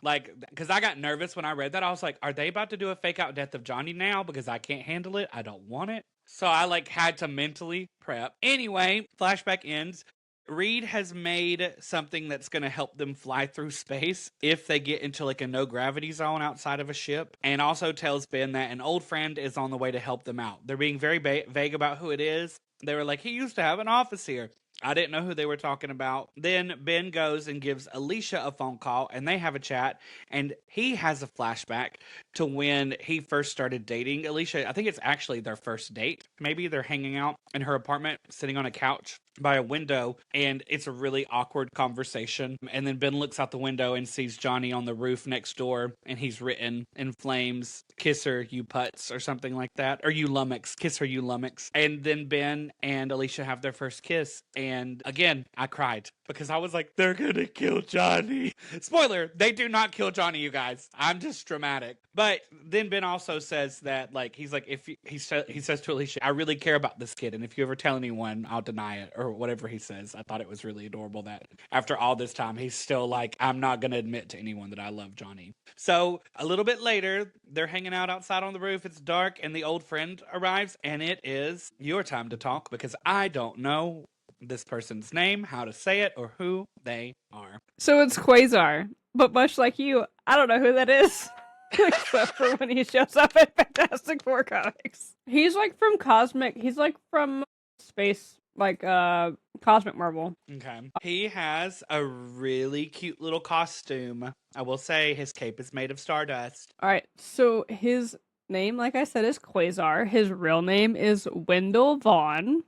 Like, because I got nervous when I read that. I was like, are they about to do a fake out death of Johnny now? Because I can't handle it. I don't want it. So I like had to mentally prep. Anyway, flashback ends. Reed has made something that's going to help them fly through space if they get into like a no gravity zone outside of a ship, and also tells Ben that an old friend is on the way to help them out. They're being very vague about who it is. They were like, he used to have an office here. I didn't know who they were talking about. Then Ben goes and gives Alicia a phone call, and they have a chat, and he has a flashback to when he first started dating Alicia. I think it's actually their first date. Maybe they're hanging out in her apartment, sitting on a couch by a window, and it's a really awkward conversation. And then Ben looks out the window and sees Johnny on the roof next door, and he's written in flames, "Kiss her, you putz," or something like that. Or "You lummox, kiss her, you lummox." And then Ben and Alicia have their first kiss, and again, I cried because I was like, they're gonna kill Johnny. Spoiler, they do not kill Johnny, you guys. I'm just dramatic. But then Ben also says that, like, he's like, if he says to Alicia, I really care about this kid, and if you ever tell anyone, I'll deny it, or whatever he says. I thought it was really adorable that after all this time, he's still like, I'm not gonna admit to anyone that I love Johnny. So a little bit later, they're hanging out outside on the roof. It's dark, and the old friend arrives, and it is your time to talk because I don't know this person's name, how to say it, or who they are. So it's Quasar, but much like you, I don't know who that is. Except for when he shows up in Fantastic Four comics. He's like from space, like Cosmic Marvel. Okay. He has a really cute little costume. I will say his cape is made of stardust. Alright, so his name, like I said, is Quasar. His real name is Wendell Vaughn.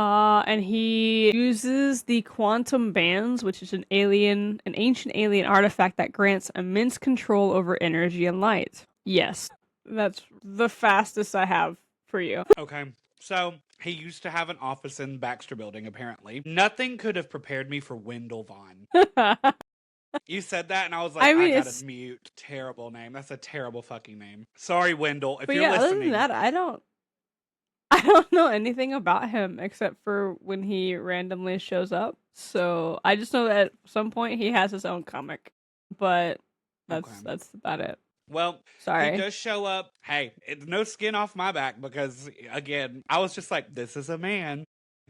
And he uses the quantum bands, which is an ancient alien artifact that grants immense control over energy and light. Yes, that's the fastest I have for you. Okay. So he used to have an office in Baxter Building, apparently. Nothing could have prepared me for Wendell Vaughn. You said that, and I was like, I gotta mute. Terrible name. That's a terrible fucking name. Sorry, Wendell. If you're listening. Other than that, I don't know anything about him except for when he randomly shows up. So I just know that at some point he has his own comic, but that's about it. Well, sorry. He does show up. Hey, it's no skin off my back because, again, I was just like, this is a man,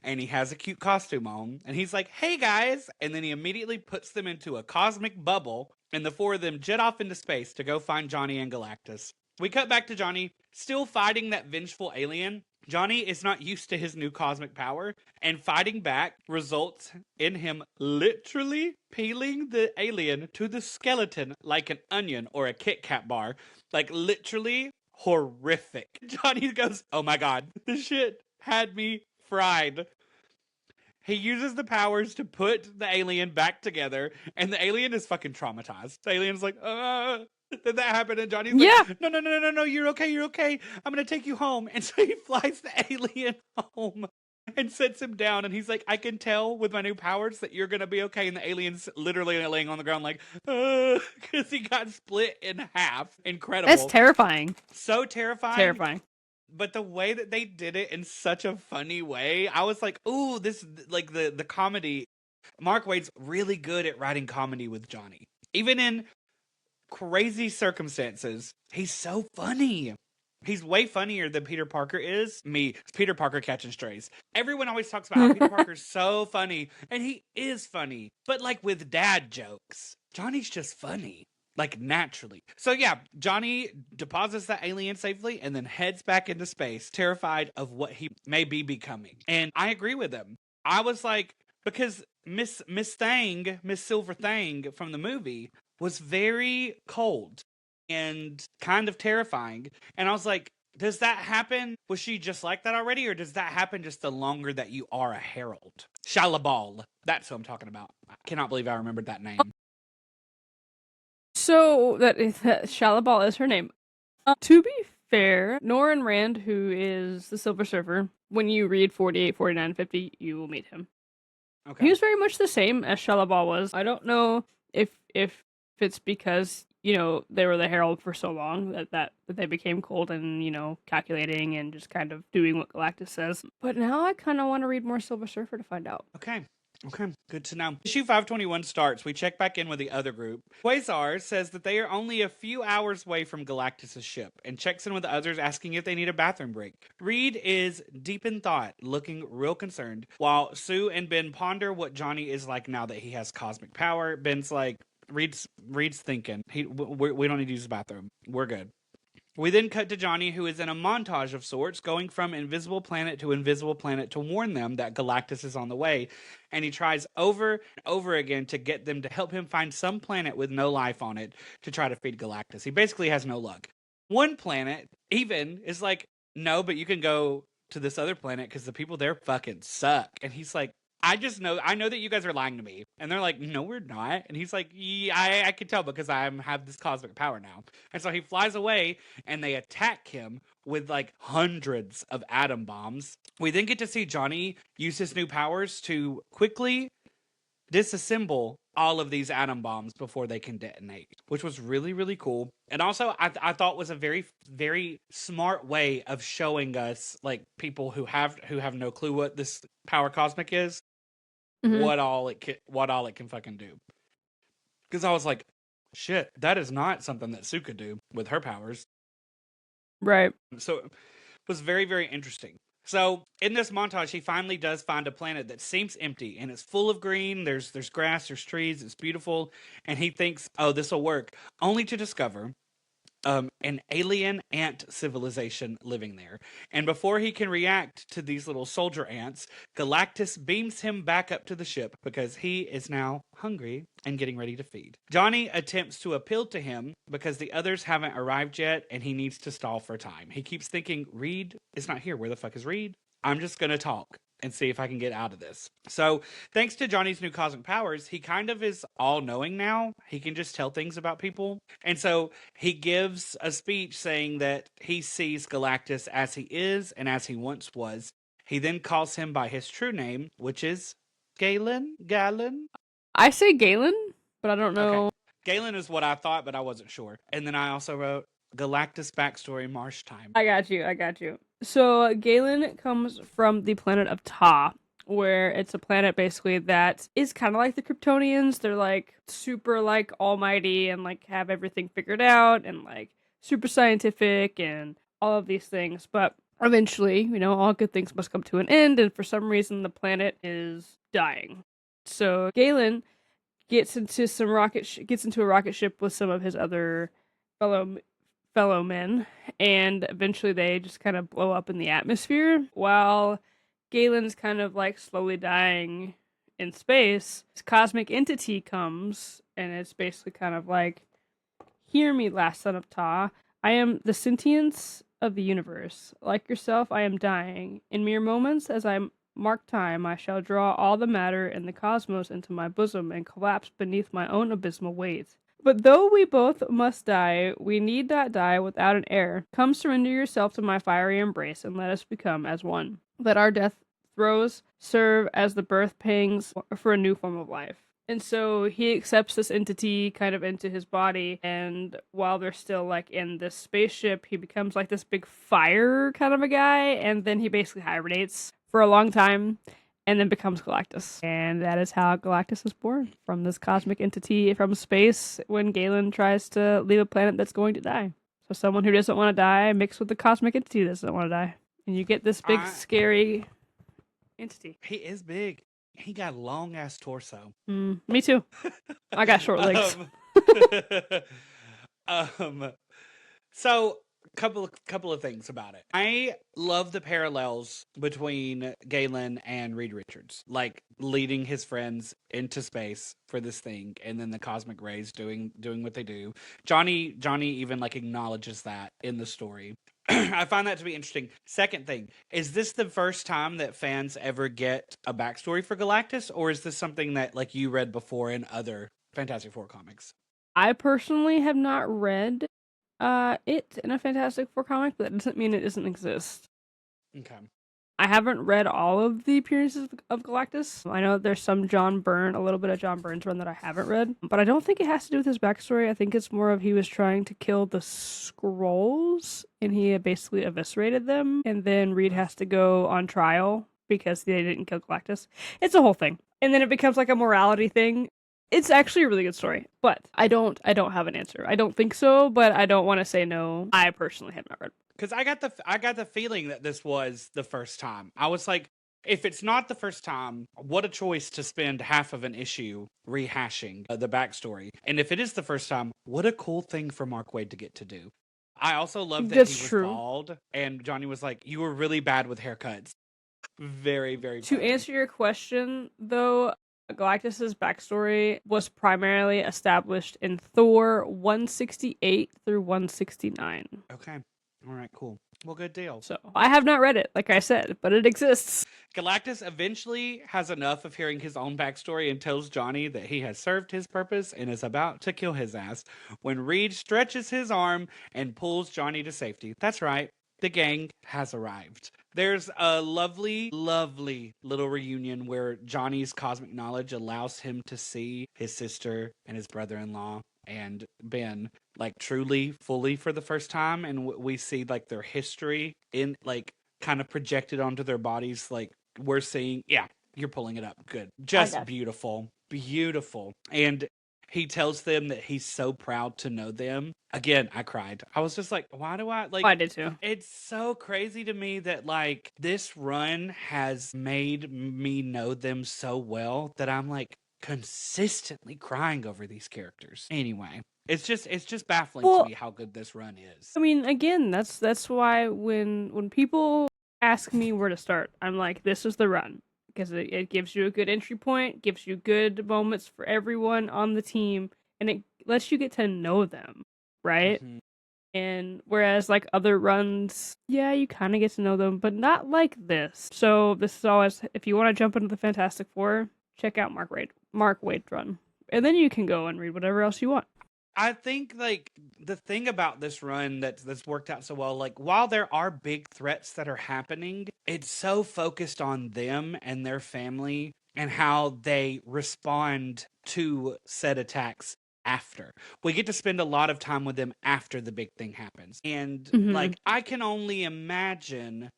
and he has a cute costume on, and he's like, hey, guys, and then he immediately puts them into a cosmic bubble, and the four of them jet off into space to go find Johnny and Galactus. We cut back to Johnny, still fighting that vengeful alien. Johnny is not used to his new cosmic power, and fighting back results in him literally peeling the alien to the skeleton like an onion or a Kit Kat bar. Like, literally horrific. Johnny goes, oh my god, this shit had me fried. He uses the powers to put the alien back together, and the alien is fucking traumatized. The alien's like, did that happen? And Johnny's like, no, you're okay. I'm gonna take you home. And so he flies the alien home and sets him down, and he's like, I can tell with my new powers that you're gonna be okay. And the alien's literally laying on the ground like, because he got split in half. Incredible. That's terrifying. So terrifying. Terrifying. But the way that they did it in such a funny way, I was like, ooh, this, like, the comedy. Mark Waid's really good at writing comedy with Johnny. Even in crazy circumstances, he's so funny. He's way funnier than Peter Parker is. Peter Parker catching strays. Everyone always talks about how Peter Parker's so funny, and he is funny, but like with dad jokes. Johnny's just funny. Like, naturally. So yeah, Johnny deposits that alien safely and then heads back into space, terrified of what he may be becoming. And I agree with him. I was like, because Miss Silver Thang from the movie was very cold and kind of terrifying. And I was like, does that happen? Was she just like that already? Or does that happen just the longer that you are a herald? Shalabal. That's who I'm talking about. I cannot believe I remembered that name. So that Shalabal is her name. To be fair, Norin Rand, who is the Silver Surfer, when you read 48, 49, 50, you will meet him. Okay. He was very much the same as Shalabal was. I don't know if it's because, they were the Herald for so long that they became cold and, calculating and just kind of doing what Galactus says. But now I kind of want to read more Silver Surfer to find out. Okay. Okay, good to know. Issue 521 starts. We check back in with the other group. Quasar says that they are only a few hours away from Galactus' ship and checks in with the others asking if they need a bathroom break. Reed is deep in thought, looking real concerned, while Sue and Ben ponder what Johnny is like now that he has cosmic power. Ben's like, Reed's thinking, we don't need to use the bathroom. We're good. We then cut to Johnny, who is in a montage of sorts, going from invisible planet to warn them that Galactus is on the way. And he tries over and over again to get them to help him find some planet with no life on it to try to feed Galactus. He basically has no luck. One planet even is like, no, but you can go to this other planet because the people there fucking suck. And he's like, I know that you guys are lying to me. And they're like, no, we're not. And he's like, yeah, I can tell because I have this cosmic power now. And so he flies away and they attack him with like hundreds of atom bombs. We then get to see Johnny use his new powers to quickly disassemble all of these atom bombs before they can detonate, which was really, really cool. And also I thought was a very, very smart way of showing us like people who have no clue what this power cosmic is, what all it can fucking do. Because I was like, shit, that is not something that Sue could do with her powers. Right. So it was very, very interesting. So in this montage, he finally does find a planet that seems empty and it's full of green. There's grass, there's trees, it's beautiful. And he thinks, oh, this will work. Only to discover an alien ant civilization living there. And before he can react to these little soldier ants, Galactus beams him back up to the ship because he is now hungry and getting ready to feed. Johnny attempts to appeal to him because the others haven't arrived yet and he needs to stall for time. He keeps thinking, Reed is not here. Where the fuck is Reed? I'm just going to talk and see if I can get out of this. So, thanks to Johnny's new cosmic powers, he kind of is all-knowing now. He can just tell things about people. And so, he gives a speech saying that he sees Galactus as he is and as he once was. He then calls him by his true name, which is Galen? I say Galen, but I don't know. Okay. Galen is what I thought, but I wasn't sure. And then I also wrote Galactus backstory Marsh time. I got you. So Galen comes from the planet of Ta, where it's a planet basically that is kind of like the Kryptonians. They're like super like almighty and like have everything figured out and like super scientific and all of these things. But eventually, all good things must come to an end, and for some reason the planet is dying. So Galen gets into a rocket ship with some of his other fellow men, and eventually they just kind of blow up in the atmosphere while Galen's kind of like slowly dying in space. This cosmic entity comes and it's basically kind of like, hear me, last son of Ta. I am the sentience of the universe. Like yourself, I am dying. In mere moments, as I mark time, I shall draw all the matter in the cosmos into my bosom and collapse beneath my own abysmal weight. But though we both must die, we need not die without an heir. Come surrender yourself to my fiery embrace, and let us become as one. Let our death throes serve as the birth pangs for a new form of life. And so he accepts this entity kind of into his body, and while they're still like in this spaceship, he becomes like this big fire kind of a guy, and then he basically hibernates for a long time and then becomes Galactus. And that is how Galactus is born, from this cosmic entity from space when Galen tries to leave a planet that's going to die. So someone who doesn't want to die mixed with the cosmic entity that doesn't want to die. And you get this big, scary entity. He is big. He got a long-ass torso. Me too. I got short legs. So couple of things about it. I love the parallels between Galen and Reed Richards, like leading his friends into space for this thing, and then the cosmic rays doing what they do. Johnny even like acknowledges that in the story. I find that to be interesting. Second thing, is this the first time that fans ever get a backstory for Galactus, or is this something that like you read before in other Fantastic Four comics? I personally have not read it in a Fantastic Four comic, but that doesn't mean it doesn't exist. Okay. I haven't read all of the appearances of Galactus. I know there's some a little bit of John Byrne's run that I haven't read, but I don't think it has to do with his backstory. I think it's more of he was trying to kill the Skrulls, and he basically eviscerated them, and then Reed has to go on trial because they didn't kill Galactus. It's a whole thing. And then it becomes like a morality thing. It's actually a really good story, but I don't have an answer. I don't think so, but I don't want to say no. I personally have not read. Because I got the feeling that this was the first time. I was like, if it's not the first time, what a choice to spend half of an issue rehashing the backstory. And if it is the first time, what a cool thing for Mark Waid to get to do. I also love that That's he was true. bald, and Johnny was like, "You were really bad with haircuts." Very, very To funny. answer your question, though, Galactus's backstory was primarily established in Thor 168 through 169. Okay. All right, cool. Well, good deal. So I have not read it, like I said, but it exists. Galactus eventually has enough of hearing his own backstory and tells Johnny that he has served his purpose and is about to kill his ass when Reed stretches his arm and pulls Johnny to safety. That's right, the gang has arrived. There's a lovely, lovely little reunion where Johnny's cosmic knowledge allows him to see his sister and his brother-in-law and Ben like truly fully for the first time, and we see like their history in like kind of projected onto their bodies. Like we're seeing, yeah, you're pulling it up, good, just beautiful, beautiful. And he tells them that he's so proud to know them. Again, I cried. I was just like, why do I like? I did too. It's so crazy to me that like this run has made me know them so well that I'm like consistently crying over these characters. Anyway, it's just baffling to me how good this run is. I mean, again, that's why when people ask me where to start, I'm like, this is the run. Because it gives you a good entry point, gives you good moments for everyone on the team, and it lets you get to know them, right? Mhm. And whereas like other runs, yeah, you kind of get to know them, but not like this. So this is always, if you want to jump into the Fantastic Four, check out Mark Waid's run, and then you can go and read whatever else you want. I think like the thing about this run that's worked out so well, like while there are big threats that are happening, it's so focused on them and their family and how they respond to said attacks after. We get to spend a lot of time with them after the big thing happens. And like I can only imagine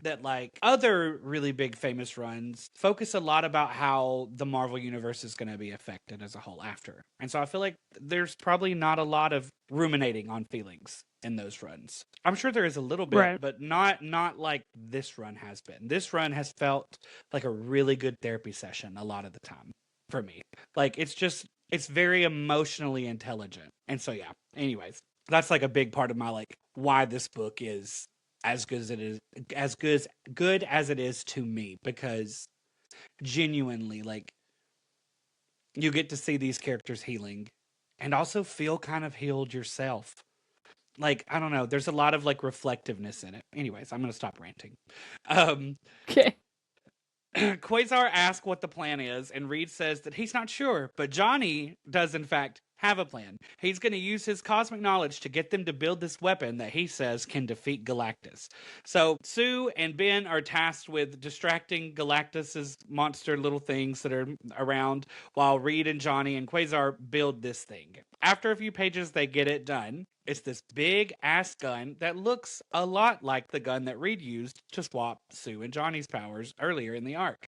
that like other really big famous runs focus a lot about how the Marvel universe is going to be affected as a whole after. And so I feel like there's probably not a lot of ruminating on feelings in those runs. I'm sure there is a little bit, Right. but not like this run has been. This run has felt like a really good therapy session a lot of the time for me. Like it's very emotionally intelligent. And so yeah, anyways, that's like a big part of my like why this book is as good as it is, good as it is to me, because genuinely like you get to see these characters healing and also feel kind of healed yourself. Like I don't know, there's a lot of like reflectiveness in it. Anyways, I'm gonna stop ranting. Okay. Quasar asks what the plan is, and Reed says that he's not sure, but Johnny does in fact have a plan. He's going to use his cosmic knowledge to get them to build this weapon that he says can defeat Galactus. So Sue and Ben are tasked with distracting Galactus's monster little things that are around while Reed and Johnny and Quasar build this thing. After a few pages, they get it done. It's this big ass gun that looks a lot like the gun that Reed used to swap Sue and Johnny's powers earlier in the arc.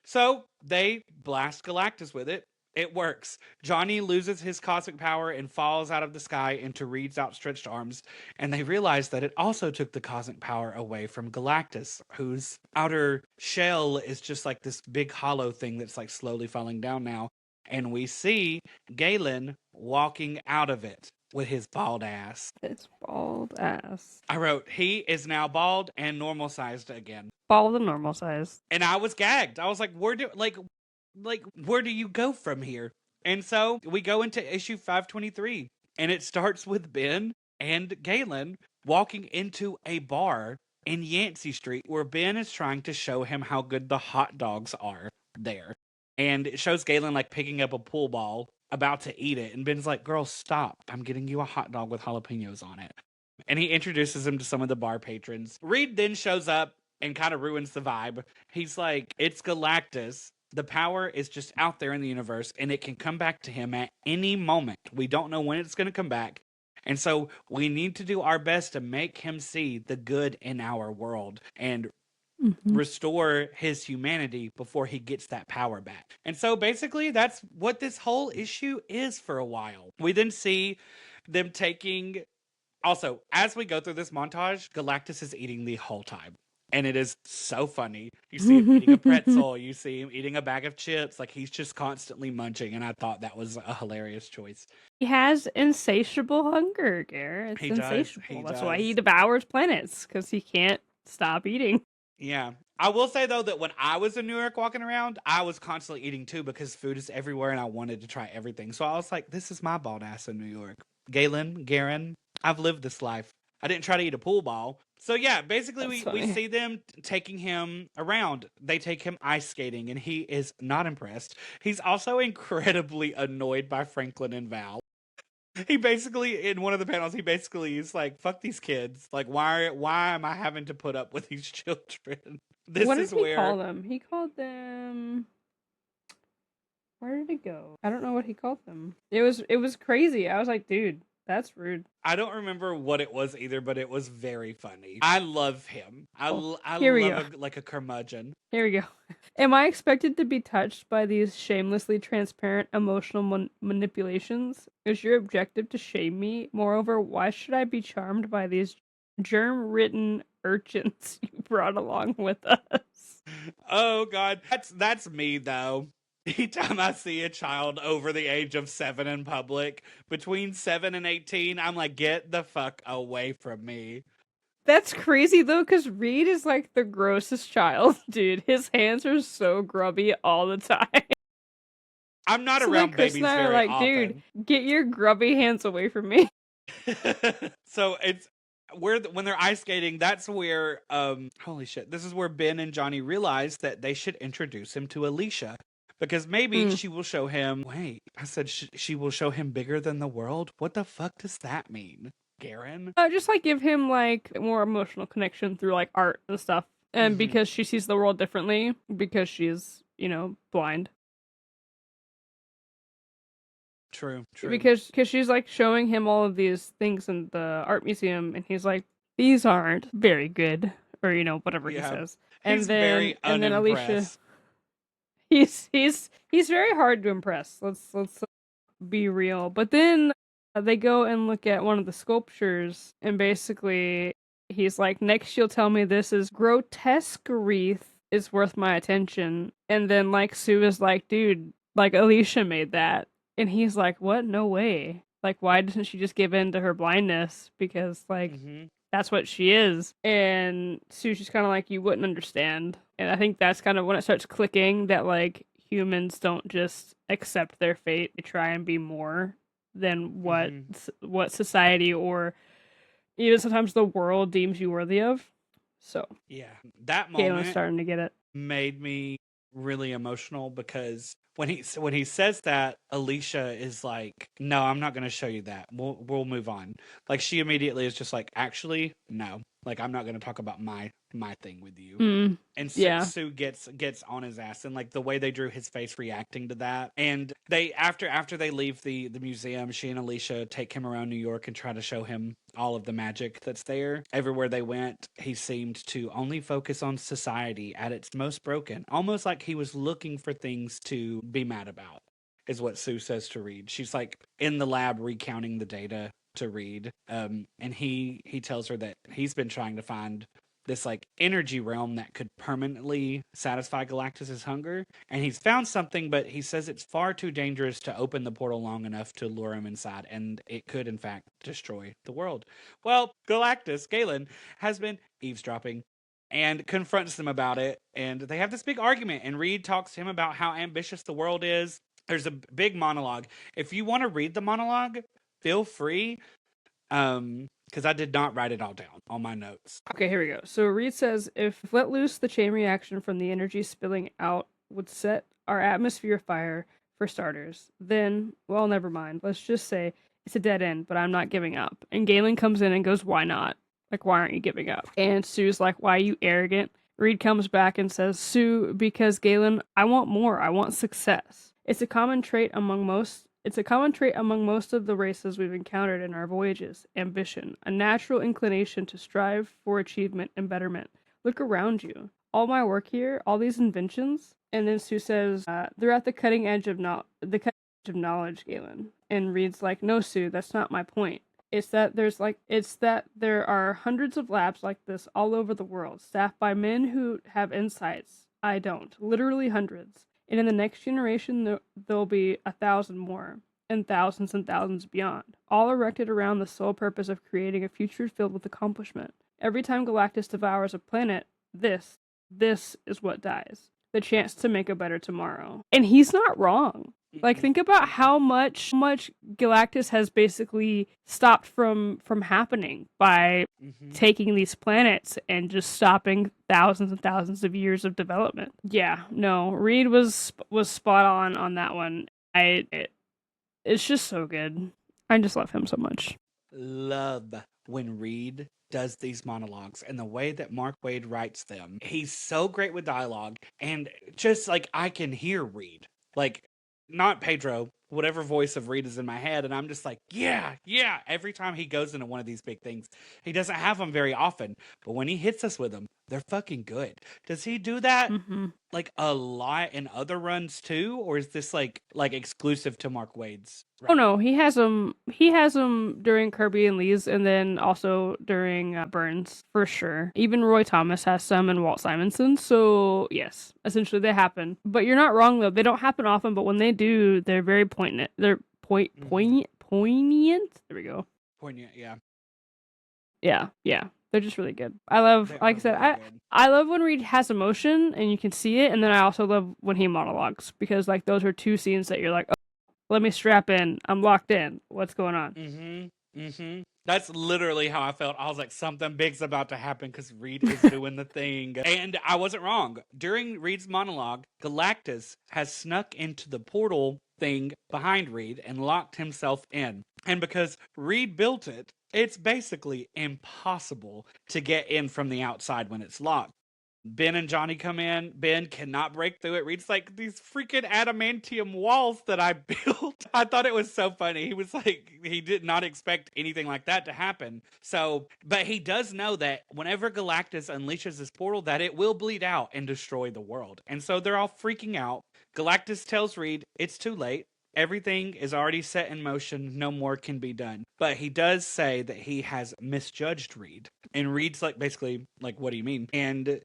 So they blast Galactus with it. It works. Johnny loses his cosmic power and falls out of the sky into Reed's outstretched arms, and they realize that it also took the cosmic power away from Galactus, whose outer shell is just like this big hollow thing that's like slowly falling down now. And we see Galen walking out of it with his bald ass. His bald ass. I wrote, he is now bald and normal sized again. Bald and normal size. And I was gagged. I was like, where do you go from here? And so we go into issue 523, and it starts with Ben and Galen walking into a bar in Yancey Street where Ben is trying to show him how good the hot dogs are there. And it shows Galen like picking up a pool ball, about to eat it. And Ben's like, girl, stop. I'm getting you a hot dog with jalapenos on it. And he introduces him to some of the bar patrons. Reed then shows up and kind of ruins the vibe. He's like, it's Galactus. The power is just out there in the universe, and it can come back to him at any moment. We don't know when it's going to come back. And so we need to do our best to make him see the good in our world. And restore his humanity before he gets that power back. And so basically that's what this whole issue is for a while. We then see them taking, also, as we go through this montage, Galactus is eating the whole time. And it is so funny. You see him eating a pretzel, you see him eating a bag of chips, like he's just constantly munching, and I thought that was a hilarious choice. He has insatiable hunger, Gare. It's He insatiable. does. That's why he devours planets, because he can't stop eating. Yeah. I will say, though, that when I was in New York walking around, I was constantly eating, too, because food is everywhere, and I wanted to try everything. So I was like, this is my bald ass in New York. Garen, I've lived this life. I didn't try to eat a pool ball. So, yeah, basically, we see them taking him around. They take him ice skating, and he is not impressed. He's also incredibly annoyed by Franklin and Val. He basically, in one of the panels, he basically is like, fuck these kids. Like, why am I having to put up with these children? What did he call them? He called them... Where did it go? I don't know what he called them. It was crazy. I was like, dude, that's rude. I don't remember what it was either, but it was very funny. I love him. I love a curmudgeon. Here we go. Am I expected to be touched by these shamelessly transparent emotional manipulations? Is your objective to shame me? Moreover, why should I be charmed by these germ-ridden urchins you brought along with us? Oh God, that's me though. Anytime I see a child over the age of 7 in public, between 7 and 18, I'm like, get the fuck away from me. That's crazy though, because Reed is like the grossest child, dude. His hands are so grubby all the time. I'm not around babies very often. Dude, get your grubby hands away from me. So it's when they're ice skating, that's where holy shit, this is where Ben and Johnny realize that they should introduce him to Alicia. Because maybe she will show him... Wait, I said she will show him bigger than the world? What the fuck does that mean, Garen? Just like give him like more emotional connection through like art and stuff. And because she sees the world differently, because she's, blind. True. Because she's like showing him all of these things in the art museum, and he's like, these aren't very good. Or, whatever he says. He's very unimpressed. And then Alicia... He's very hard to impress. Let's be real. But then they go and look at one of the sculptures, and basically he's like, next you'll tell me this is grotesque wreath is worth my attention. And then like Sue is like, dude, like Alicia made that. And he's like, what? No way. Like, why doesn't she just give in to her blindness? Because like that's what she is. And Sue's just kind of like, you wouldn't understand. And I think that's kind of when it starts clicking that like humans don't just accept their fate. They try and be more than what society or even sometimes the world deems you worthy of. So yeah, that moment Galen's starting to get it. Made me really emotional because when he says that, Alicia is like, no, I'm not going to show you that. We'll move on. Like she immediately is just like, actually, no. Like I'm not going to talk about my thing with you. And Sue gets on his ass, and like the way they drew his face reacting to that. And they after they leave the museum, she and Alicia take him around New York and try to show him all of the magic that's there. Everywhere they went, he seemed to only focus on society at its most broken, almost like he was looking for things to be mad about, is what Sue says to Reed. She's like in the lab recounting the data to Reed, and he tells her that he's been trying to find this like energy realm that could permanently satisfy Galactus's hunger, and he's found something, but he says it's far too dangerous to open the portal long enough to lure him inside, and it could in fact destroy the world. Well, Galen has been eavesdropping and confronts them about it, and they have this big argument, and Reed talks to him about how ambitious the world is. There's a big monologue. If you want to read the monologue, feel free, because I did not write it all down on my notes. Okay, here we go. So Reed says, if let loose, the chain reaction from the energy spilling out would set our atmosphere afire, for starters. Then, well, never mind. Let's just say it's a dead end, but I'm not giving up. And Galen comes in and goes, why not? Like, why aren't you giving up? And Sue's like, why are you arrogant? Reed comes back and says, Sue, because Galen, I want more. I want success. It's a common trait among most of the races we've encountered in our voyages. Ambition, a natural inclination to strive for achievement and betterment. Look around you. all my work here, all these inventions. And then Sue says, they're at the cutting edge of knowledge, Galen. And Reed's like, no, Sue, that's not my point. It's that there are hundreds of labs like this all over the world, staffed by men who have insights. I don't. Literally hundreds. And in the next generation, there'll be 1,000 more, and thousands beyond, all erected around the sole purpose of creating a future filled with accomplishment. Every time Galactus devours a planet, this is what dies. The chance to make a better tomorrow. And he's not wrong. Like, think about how much Galactus has basically stopped from happening by taking these planets and just stopping thousands and thousands of years of development. Yeah, no, Reed was spot on that one. It's just so good. I just love him so much. Love when Reed does these monologues and the way that Mark Waid writes them. He's so great with dialogue, and just like I can hear Reed, like not Pedro, whatever voice of Reed is in my head, and I'm just like, yeah. Every time he goes into one of these big things, he doesn't have them very often, but when he hits us with them, they're fucking good. Does he do that like a lot in other runs too, or is this like exclusive to Mark Waid's run? Oh no, he has them. He has them during Kirby and Lee's, and then also during Burns for sure. Even Roy Thomas has some, and Walt Simonson. So yes, essentially they happen. But you're not wrong though; they don't happen often. But when they do, they're very poignant. They're poignant. There we go. Poignant, yeah. Yeah. They're just really good. I love, like I said, I love when Reed has emotion and you can see it, and then I also love when he monologues, because like those are two scenes that you're like, oh, let me strap in. I'm locked in. What's going on? That's literally how I felt. I was like, something big's about to happen because Reed is doing the thing. And I wasn't wrong. During Reed's monologue, Galactus has snuck into the portal thing behind Reed and locked himself in. And because Reed built it, it's basically impossible to get in from the outside when it's locked. Ben and Johnny come in. Ben cannot break through it. Reed's like, these freaking adamantium walls that I built. I thought it was so funny. He was like, he did not expect anything like that to happen. So, but he does know that whenever Galactus unleashes this portal, that it will bleed out and destroy the world. And so they're all freaking out. Galactus tells Reed, it's too late. Everything is already set in motion. No more can be done. But he does say that he has misjudged Reed. And Reed's like, basically, like, what do you mean? And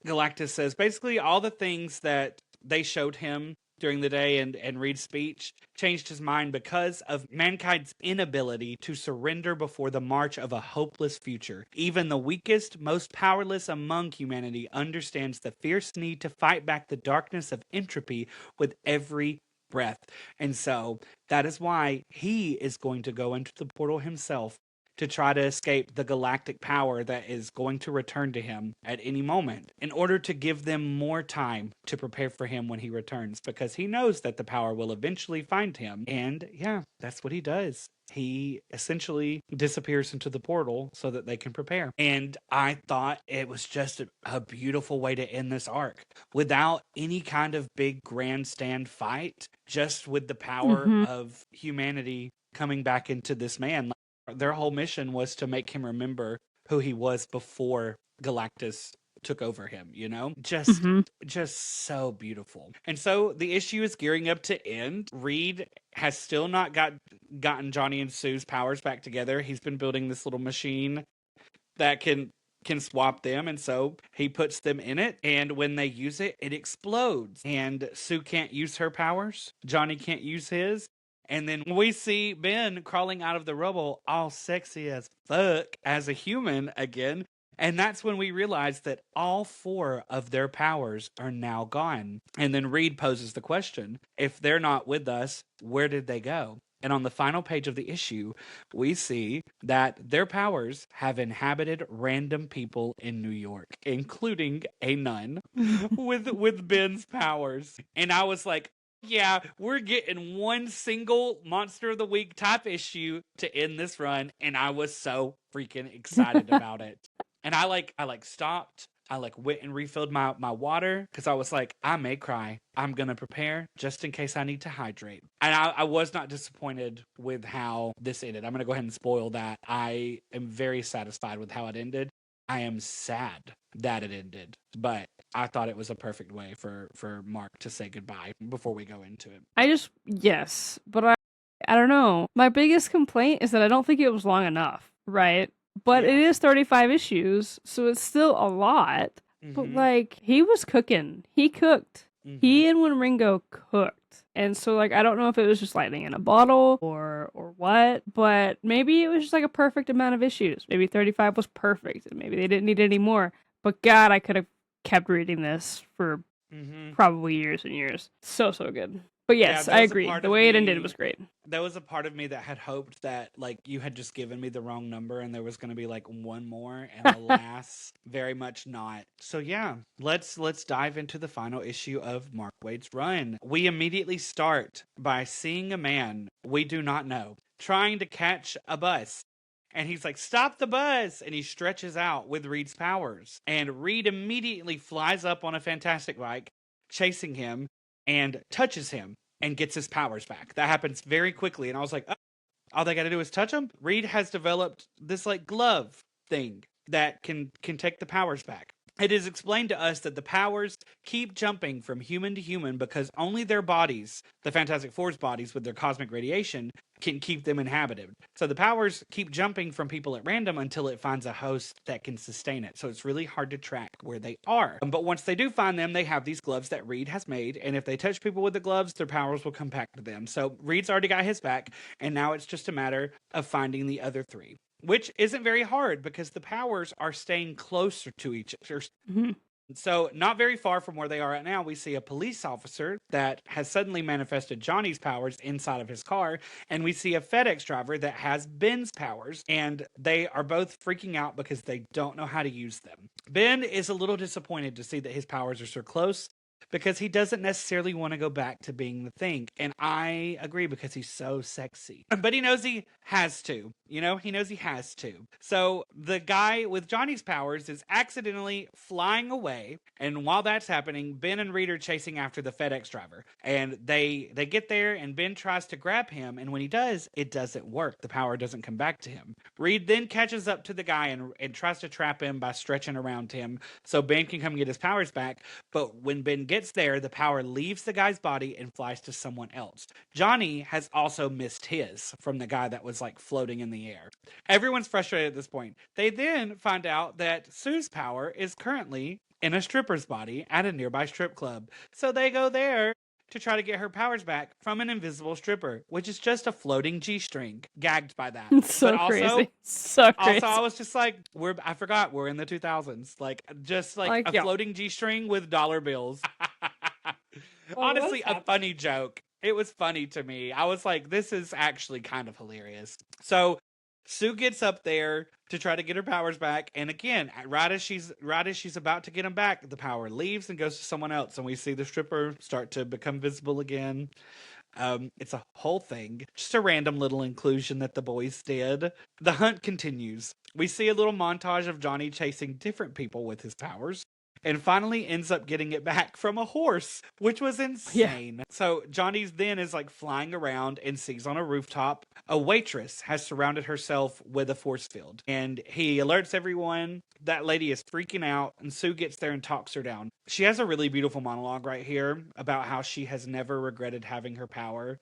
Galactus says basically all the things that they showed him during the day and Reed's speech changed his mind because of mankind's inability to surrender before the march of a hopeless future. Even the weakest, most powerless among humanity understands the fierce need to fight back the darkness of entropy with every breath. And so that is why he is going to go into the portal himself to try to escape the galactic power that is going to return to him at any moment, in order to give them more time to prepare for him when he returns, because he knows that the power will eventually find him. And yeah, that's what he does. He essentially disappears into the portal so that they can prepare. And I thought it was just a beautiful way to end this arc without any kind of big grandstand fight, just with the power of humanity coming back into this man. Their whole mission was to make him remember who he was before Galactus took over him, you know? Just so beautiful. And so the issue is gearing up to end. Reed has still not gotten Johnny and Sue's powers back together. He's been building this little machine that can swap them, and so he puts them in it, and when they use it, it explodes. And Sue can't use her powers. Johnny can't use his. And then we see Ben crawling out of the rubble, all sexy as fuck, as a human again. And that's when we realize that all 4 of their powers are now gone. And then Reed poses the question, if they're not with us, where did they go? And on the final page of the issue, we see that their powers have inhabited random people in New York, including a nun with Ben's powers. And I was like, yeah, we're getting one single Monster of the Week type issue to end this run, and I was so freaking excited about it. And I stopped. I went and refilled my water because I was like, I may cry. I'm gonna prepare just in case I need to hydrate. And I was not disappointed with how this ended. I'm gonna go ahead and spoil that. I am very satisfied with how it ended. I am sad that it ended, but I thought it was a perfect way for Mark to say goodbye before we go into it. Yes, but I don't know. My biggest complaint is that I don't think it was long enough, right? But it Yeah. is 35 issues, so it's still a lot. But Mm-hmm. like he was cooking. He cooked. Mm-hmm. He and Winringo cooked. And so like I don't know if it was just lightning in a bottle or what, but maybe it was just like a perfect amount of issues. Maybe 35 was perfect and maybe they didn't need any more. But god, I could have kept reading this for Mm-hmm. probably years and years. So good. But Yeah, yes, there I was a agree. part The of way it ended was me great. there was a part of me that had hoped that like you had just given me the wrong number and there was going to be like one more, and alas, very much not. So yeah, let's dive into the final issue of Mark Waid's run. We immediately start by seeing a man we do not know trying to catch a bus. And he's like, "Stop the bus!" And he stretches out with Reed's powers. And Reed immediately flies up on a fantastic bike, chasing him, and touches him and gets his powers back. That happens very quickly. And I was like, oh, all they got to do is touch him. Reed has developed this like glove thing that can take the powers back. It is explained to us that the powers keep jumping from human to human because only their bodies, the Fantastic Four's bodies with their cosmic radiation, can keep them inhabited. So the powers keep jumping from people at random until it finds a host that can sustain it. So it's really hard to track where they are. But once they do find them, they have these gloves that Reed has made. And if they touch people with the gloves, their powers will come back to them. So Reed's already got his back. And now it's just a matter of finding the other three, which isn't very hard because the powers are staying closer to each other. Mm-hmm. So, not very far from where they are at now, we see a police officer that has suddenly manifested Johnny's powers inside of his car, and we see a FedEx driver that has Ben's powers, and they are both freaking out because they don't know how to use them. Ben is a little disappointed to see that his powers are so close because he doesn't necessarily want to go back to being the Thing. And I agree because he's so sexy. But he knows he has to. You know, he knows he has to. So the guy with Johnny's powers is accidentally flying away. And while that's happening, Ben and Reed are chasing after the FedEx driver. And they get there and Ben tries to grab him. And when he does, it doesn't work. The power doesn't come back to him. Reed then catches up to the guy and tries to trap him by stretching around him so Ben can come get his powers back. But when Ben gets there, the power leaves the guy's body and flies to someone else. Johnny has also missed his from the guy that was like floating in the air. Everyone's frustrated at this point. They then find out that Sue's power is currently in a stripper's body at a nearby strip club. So they go there to try to get her powers back from an invisible stripper, which is just a floating G-string. Gagged by that. It's so but also, crazy. So crazy. also, I was just like, I forgot we're in the 2000s. Like, just like a yeah. floating G-string with dollar bills. Honestly, a funny joke. It was funny to me. I was like, this is actually kind of hilarious. So Sue gets up there to try to get her powers back, and again, right as she's about to get them back, the power leaves and goes to someone else, and we see the stripper start to become visible again. It's a whole thing. Just a random little inclusion that the boys did. The hunt continues. We see a little montage of Johnny chasing different people with his powers, and finally ends up getting it back from a horse, which was insane. Yeah. So Johnny's then is like flying around and sees on a rooftop a waitress has surrounded herself with a force field. And he alerts everyone. That lady is freaking out, and Sue gets there and talks her down. She has a really beautiful monologue right here about how she has never regretted having her power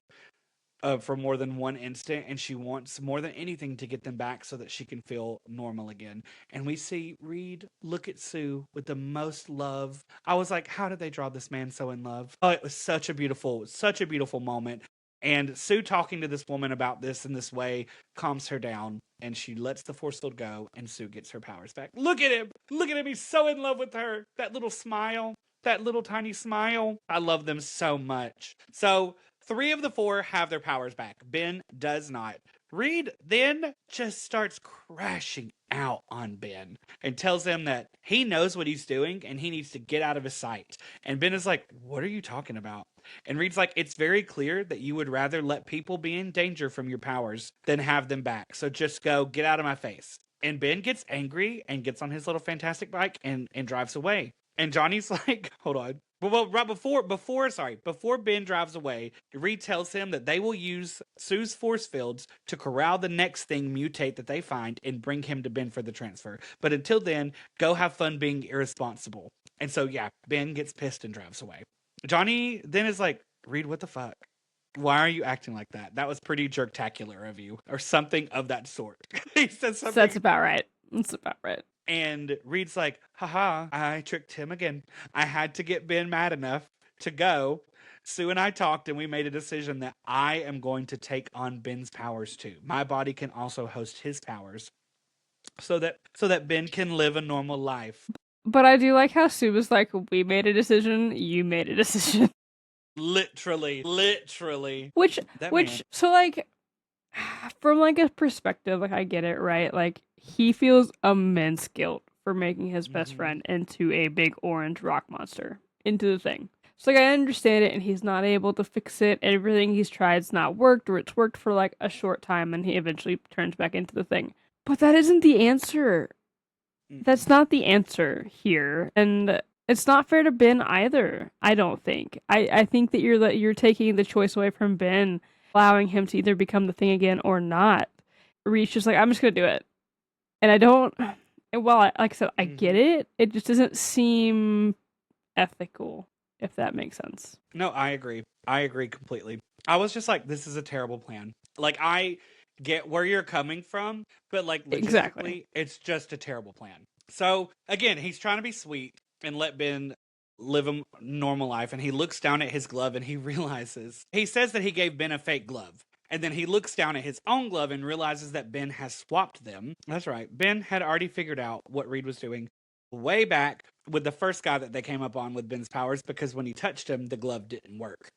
for more than one instant, and she wants more than anything to get them back so that she can feel normal again. And we see Reed look at Sue with the most love. I was like, how did they draw this man so in love? Oh, it was such a beautiful moment. And Sue talking to this woman about this in this way calms her down, and she lets the force field go, and Sue gets her powers back. Look at him! Look at him! He's so in love with her! That little smile. That little tiny smile. I love them so much. So 3 of the 4 have their powers back. Ben does not. Reed then just starts crashing out on Ben and tells him that he knows what he's doing and he needs to get out of his sight. And Ben is like, what are you talking about? And Reed's like, it's very clear that you would rather let people be in danger from your powers than have them back. So just go, get out of my face. And Ben gets angry and gets on his little fantastic bike and drives away. And Johnny's like, hold on. Well, right before Ben drives away, Reed tells him that they will use Sue's force fields to corral the next thing mutate that they find and bring him to Ben for the transfer. But until then, go have fun being irresponsible. And so, yeah, Ben gets pissed and drives away. Johnny then is like, Reed, what the fuck? Why are you acting like that? That was pretty jerktacular of you, or something of that sort. He said something. That's about right. That's about right. And Reed's like, haha, I tricked him again. I had to get Ben mad enough to go. Sue and I talked and we made a decision that I am going to take on Ben's powers too. My body can also host his powers so that Ben can live a normal life. But I do like how Sue was like, we made a decision, you made a decision. Literally. Which, Man. so like, from like a perspective, like I get it, right? Like he feels immense guilt for making his best friend into a big orange rock monster, into the thing. So like I understand it, and he's not able to fix it. Everything he's tried's not worked, or it's worked for like a short time, and he eventually turns back into the thing. But that isn't the answer. That's not the answer here, and it's not fair to Ben either. I don't think. I think that you're taking the choice away from Ben, allowing him to either become the thing again or not. Reed's just like, I'm just gonna do it, and I don't. Well, like I said, I get it. It just doesn't seem ethical, if that makes sense. No, I agree. I agree completely. I was just like, this is a terrible plan. Like, I get where you're coming from, but like, logistically, Exactly. it's just a terrible plan. So, again, he's trying to be sweet and let Ben live a normal life, and he looks down at his glove and he realizes, he says that he gave Ben a fake glove. And then he looks down at his own glove and realizes that Ben has swapped them. That's right. Ben had already figured out what Reed was doing way back with the first guy that they came up on with Ben's powers, because when he touched him, the glove didn't work.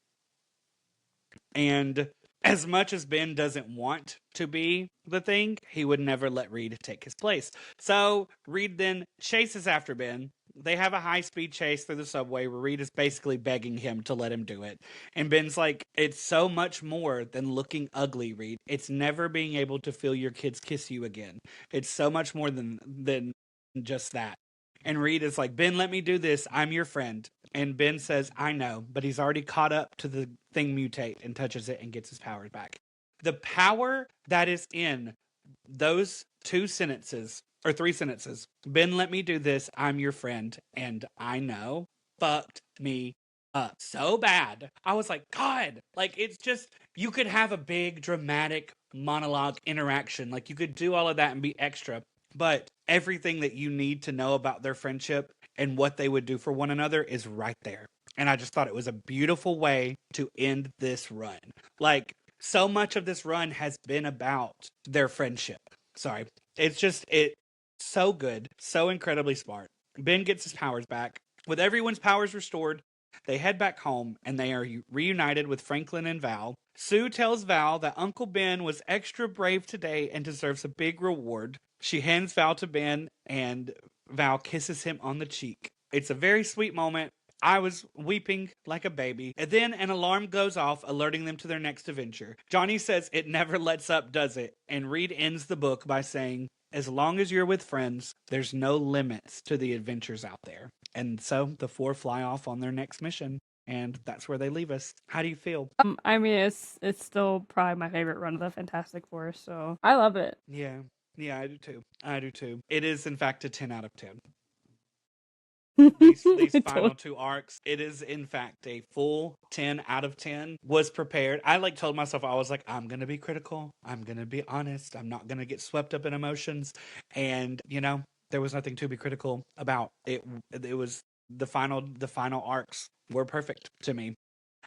And as much as Ben doesn't want to be the thing, he would never let Reed take his place. So Reed then chases after Ben. They have a high-speed chase through the subway where Reed is basically begging him to let him do it. And Ben's like, it's so much more than looking ugly, Reed. It's never being able to feel your kids kiss you again. It's so much more than just that. And Reed is like, Ben, let me do this. I'm your friend. And Ben says, I know, but he's already caught up to the thing mutate and touches it and gets his powers back. The power that is in those 2 sentences, or 3 sentences, Ben, let me do this. I'm your friend. And I know, fucked me up so bad. I was like, God, like, it's just, you could have a big dramatic monologue interaction. Like, you could do all of that and be extra. But everything that you need to know about their friendship and what they would do for one another is right there. And I just thought it was a beautiful way to end this run. Like, so much of this run has been about their friendship. Sorry. It's so good. So incredibly smart. Ben gets his powers back. With everyone's powers restored, they head back home and they are reunited with Franklin and Val. Sue tells Val that Uncle Ben was extra brave today and deserves a big reward. She hands Val to Ben and Val kisses him on the cheek. It's a very sweet moment. I was weeping like a baby. And then an alarm goes off, alerting them to their next adventure. Johnny says it never lets up, does it? And Reed ends the book by saying, as long as you're with friends, there's no limits to the adventures out there. And so the 4 fly off on their next mission. And that's where they leave us. How do you feel? I mean, it's still probably my favorite run of the Fantastic Four, so I love it. Yeah, I do too. It is, in fact, a 10 out of 10. These final 2 arcs, it is, in fact, a full 10 out of 10. Was prepared. I told myself, I was like, I'm going to be critical. I'm going to be honest. I'm not going to get swept up in emotions. And, there was nothing to be critical about. It was the final arcs were perfect to me.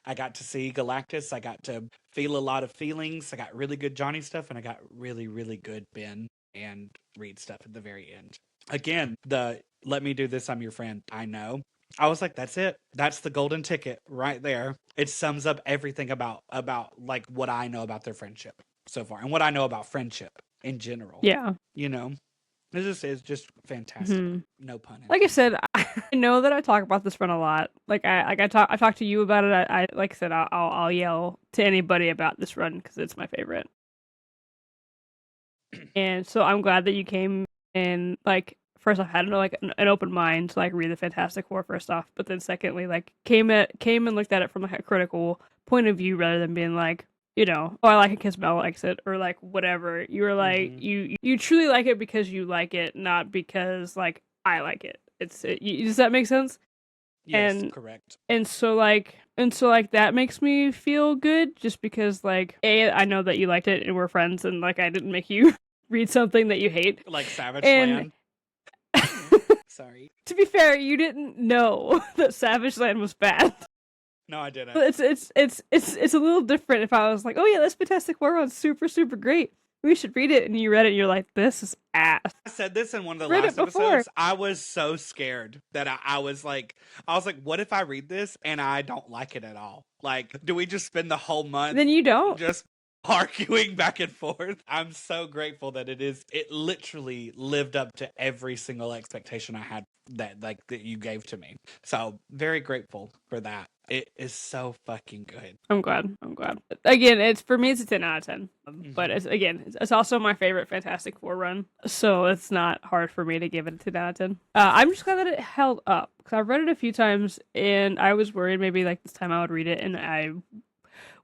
I got to see Galactus. I got to feel a lot of feelings. I got really good Johnny stuff, and I got really, really good Ben and Reed stuff at the very end. Again, the let me do this, I'm your friend, I know. I was like, that's it. That's the golden ticket right there. It sums up everything about like what I know about their friendship so far and what I know about friendship in general. Yeah. This is just fantastic. No pun intended. Like I said, I know that I talk about this run a lot. I talk to you about it. I like I said, I'll yell to anybody about this run because it's my favorite. And so I'm glad that you came in, like, first off, had like an open mind to like read the Fantastic Four first off, but then secondly, like came and looked at it from like a critical point of view rather than being like, oh, I like it because Mel likes it, or like whatever. You were like, you truly like it because you like it, not because like I like it. Does that make sense? Yes, correct. And so that makes me feel good, just because like I know that you liked it and we're friends, and like I didn't make you read something that you hate, like Savage Land. Sorry. To be fair, you didn't know that Savage Land was bad. No, I didn't. But it's a little different if I was like, oh yeah, this Fantastic Four one's super, super great. We should read it, and you read it, and you're like, this is ass. I said this in one of the last episodes. I was so scared that I was like, what if I read this and I don't like it at all? Like, do we just spend the whole month? Then you don't. Just arguing back and forth. I'm so grateful that it literally lived up to every single expectation I had that you gave to me. So very grateful for that. It is so fucking good. I'm glad. Again, it's for me, it's a 10 out of 10. But it's also my favorite Fantastic Four run, so it's not hard for me to give it a 10 out of 10. I'm just glad that it held up, because I've read it a few times, and I was worried maybe like this time I would read it and I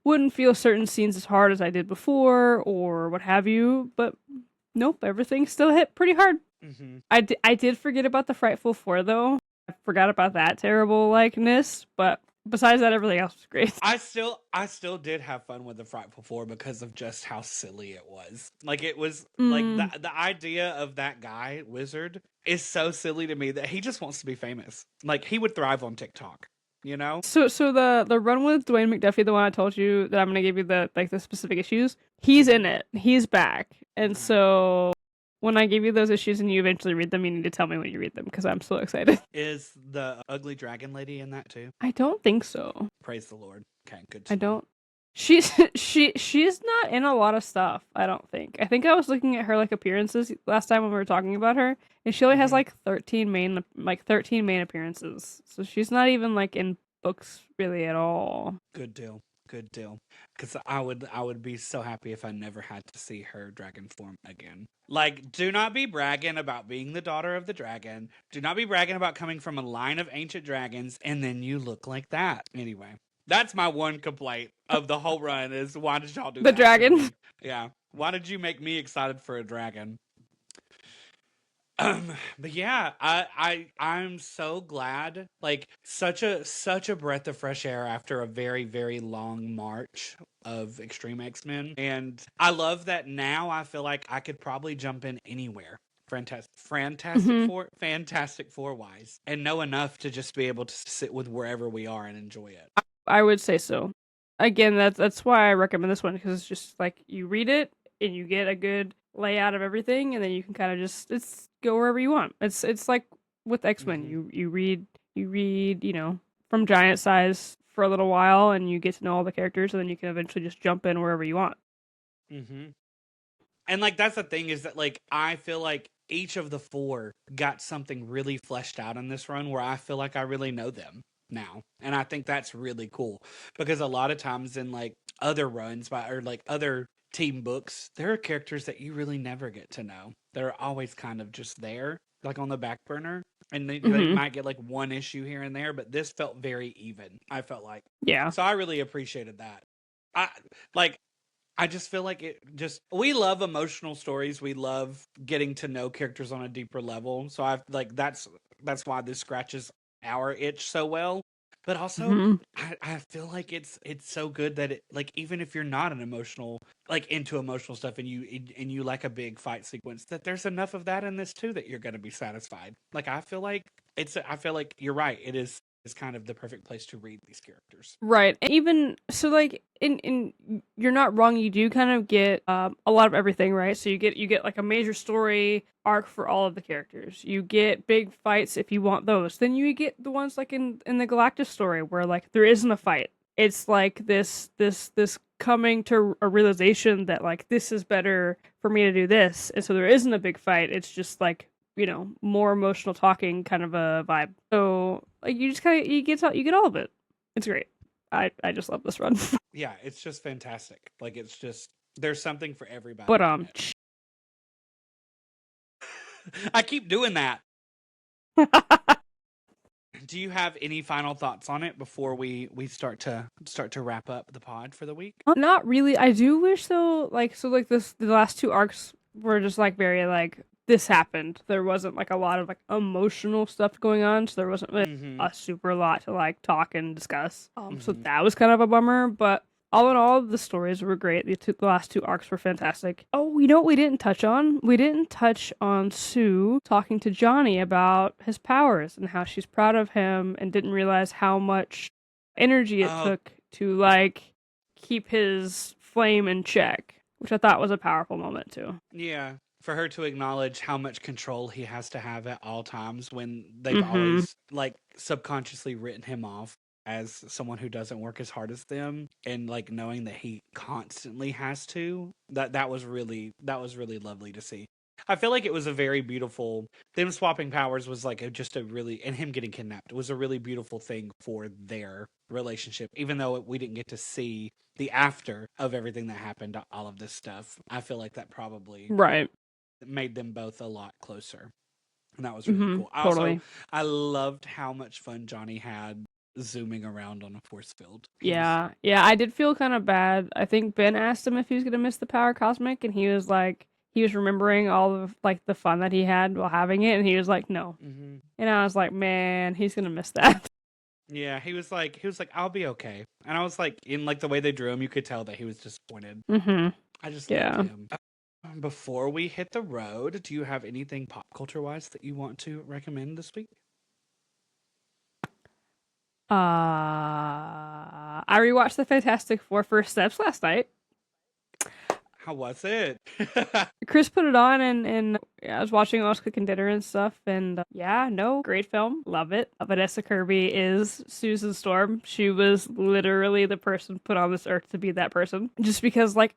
wouldn't feel certain scenes as hard as I did before, or what have you. But nope, everything still hit pretty hard. Mm-hmm. I did forget about the Frightful Four, though. I forgot about that terrible likeness, but besides that, everything else was great. I still did have fun with the Frightful Four because of just how silly it was. Like, it was like the idea of that guy, Wizard, is so silly to me that he just wants to be famous. Like, he would thrive on TikTok. So the run with Dwayne McDuffie, the one I told you that I'm gonna give you the specific issues, he's in it. He's back. And so when I give you those issues and you eventually read them, you need to tell me when you read them, because I'm so excited. Is the ugly dragon lady in that too? I don't think so. Praise the Lord. Okay, good. I don't. She's not in a lot of stuff, I don't think. I think I was looking at her like appearances last time when we were talking about her, and she only has like 13 main appearances. So she's not even like in books really at all. Good deal. Because I would be so happy if I never had to see her dragon form again. Like, do not be bragging about being the daughter of the dragon. Do not be bragging about coming from a line of ancient dragons, and then you look like that. Anyway. That's my one complaint of the whole run is, why did y'all do the that? Dragon? Yeah. Why did you make me excited for a dragon? But yeah, I'm so glad. Like, such a breath of fresh air after a very, very long march of Extreme X-Men. And I love that now I feel like I could probably jump in anywhere. Fantastic Four wise, and know enough to just be able to sit with wherever we are and enjoy it. I would say so. Again, that's why I recommend this one, because it's just like you read it and you get a good layout of everything, and then you can kind of just go wherever you want. It's like with X-Men, you read from giant size for a little while, and you get to know all the characters, and then you can eventually just jump in wherever you want. And like, that's the thing, is that like I feel like each of the four got something really fleshed out in this run where I feel like I really know them now, and I think that's really cool, because a lot of times in like other runs or like other team books, there are characters that you really never get to know. They're always kind of just there, like on the back burner, and they might get like one issue here and there, but this felt very even. I felt like, so I really appreciated that. I just feel like we love emotional stories. We love getting to know characters on a deeper level. So I like that's why this scratches our itch so well. But also, I feel like it's so good that it, like, even if you're not an emotional, like into emotional stuff, and you like a big fight sequence, that there's enough of that in this too that you're going to be satisfied. Like, I feel like you're right. It's kind of the perfect place to read these characters. Right. And even so, like, in you're not wrong, you do kind of get a lot of everything, right? So you get like a major story arc for all of the characters. You get big fights if you want those. Then you get the ones like in the Galactus story where like there isn't a fight. It's like this coming to a realization that like this is better for me to do this. And so there isn't a big fight. It's just like, more emotional talking kind of a vibe. So like you just kind of you get all of it. It's great. I just love this run. Yeah, it's just fantastic. Like, it's just, there's something for everybody. But I keep doing that. Do you have any final thoughts on it before we start to wrap up the pod for the week? Not really. I do wish though, like this, the last two arcs were just like very like this happened. There wasn't like a lot of like emotional stuff going on, so there wasn't really Mm-hmm. a super lot to like talk and discuss. So Mm-hmm. that was kind of a bummer, but all in all, the stories were great. The last two arcs were fantastic. Oh, you know what we didn't touch on? We didn't touch on Sue talking to Johnny about his powers and how she's proud of him and didn't realize how much energy it Oh, took to like keep his flame in check, which I thought was a powerful moment too. yeah. For her to acknowledge how much control he has to have at all times when they've Mm-hmm. always like subconsciously written him off as someone who doesn't work as hard as them, and like knowing that he constantly has to, that was really lovely to see. I feel like it was a very beautiful, them swapping powers was like just a really, and him getting kidnapped was a really beautiful thing for their relationship, even though we didn't get to see the after of everything that happened, all of this stuff. I feel like that probably Right. made them both a lot closer. And that was really Mm-hmm. cool. Also, Totally. I loved how much fun Johnny had zooming around on a force field. He was, Yeah. Yeah, I did feel kind of bad. I think Ben asked him if he was gonna miss the power cosmic, and he was like, he was remembering all of like the fun that he had while having it, and he was like, no. hmm And I was like, man, he's gonna miss that. yeah, he was like, I'll be okay. And I was like, in like the way they drew him, you could tell that he was disappointed. Mm-hmm. I just loved Yeah. him. Before we hit the road, do you have anything pop culture wise that you want to recommend this week? I rewatched the Fantastic Four First Steps last night. How was it? Chris put it on, and yeah, I was watching while I was cooking dinner and stuff. And yeah, no, great film. Love it. Vanessa Kirby is Susan Storm. She was literally the person put on this earth to be that person. Just because, like,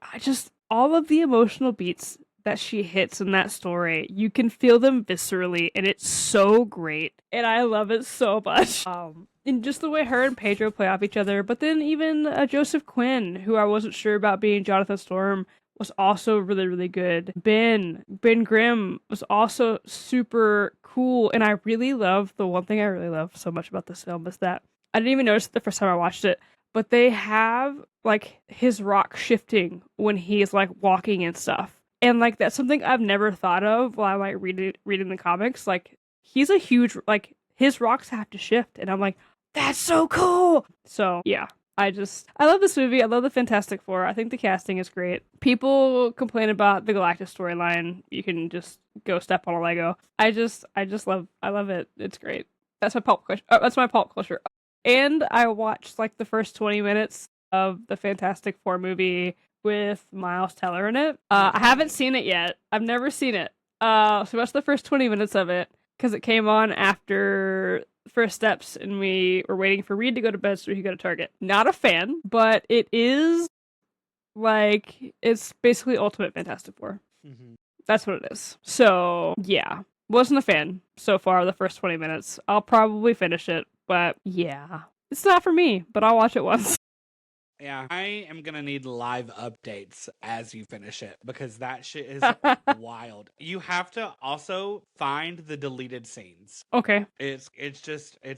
all of the emotional beats that she hits in that story, you can feel them viscerally, and it's so great. And I love it so much. And just the way her and Pedro play off each other, but then even Joseph Quinn, who I wasn't sure about being Jonathan Storm, was also really, really good. Ben Grimm was also super cool, and I really love the one thing I really love so much about this film is that I didn't even notice it the first time I watched it, but they have like his rock shifting when he's like walking and stuff. And like that's something I've never thought of while I like reading the comics. Like he's a huge like his rocks have to shift, and I'm like, that's so cool. So yeah, I love this movie. I love the Fantastic Four. I think the casting is great. People complain about the Galactus storyline. You can just go step on a Lego. I love it. It's great. That's my pulp culture. That's my pulp culture. And I watched like the first 20 minutes of the Fantastic Four movie with Miles Teller in it. I haven't Nice. seen it yet. I've never seen it. So watched the first 20 minutes of it because it came on after First Steps, and we were waiting for Reed to go to bed so we could go to Target. Not a fan, but it is like it's basically Ultimate Fantastic Four. hmm That's what it is. So yeah, wasn't a fan so far. The first 20 minutes, I'll probably finish it, but yeah, it's not for me. But I'll watch it once. Yeah, I am gonna need live updates as you finish it because that shit is wild. You have to also find the deleted scenes. Okay. It's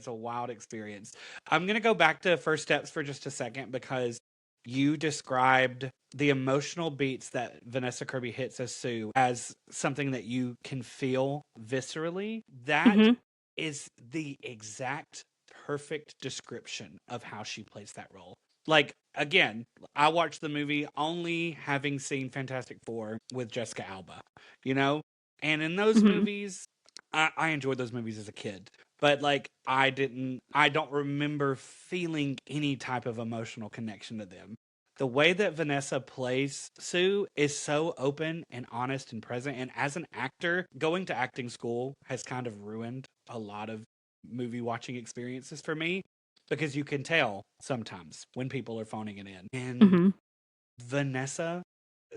a wild experience. I'm gonna go back to First Steps for just a second because you described the emotional beats that Vanessa Kirby hits as Sue as something that you can feel viscerally. That Mm-hmm. is the exact perfect description of how she plays that role. Like again, I watched the movie only having seen Fantastic Four with Jessica Alba, you know? And in those Mm-hmm. movies, I enjoyed those movies as a kid. But like I don't remember feeling any type of emotional connection to them. The way that Vanessa plays Sue is so open and honest and present. And as an actor, going to acting school has kind of ruined a lot of movie watching experiences for me because you can tell sometimes when people are phoning it in. And Mm-hmm. Vanessa,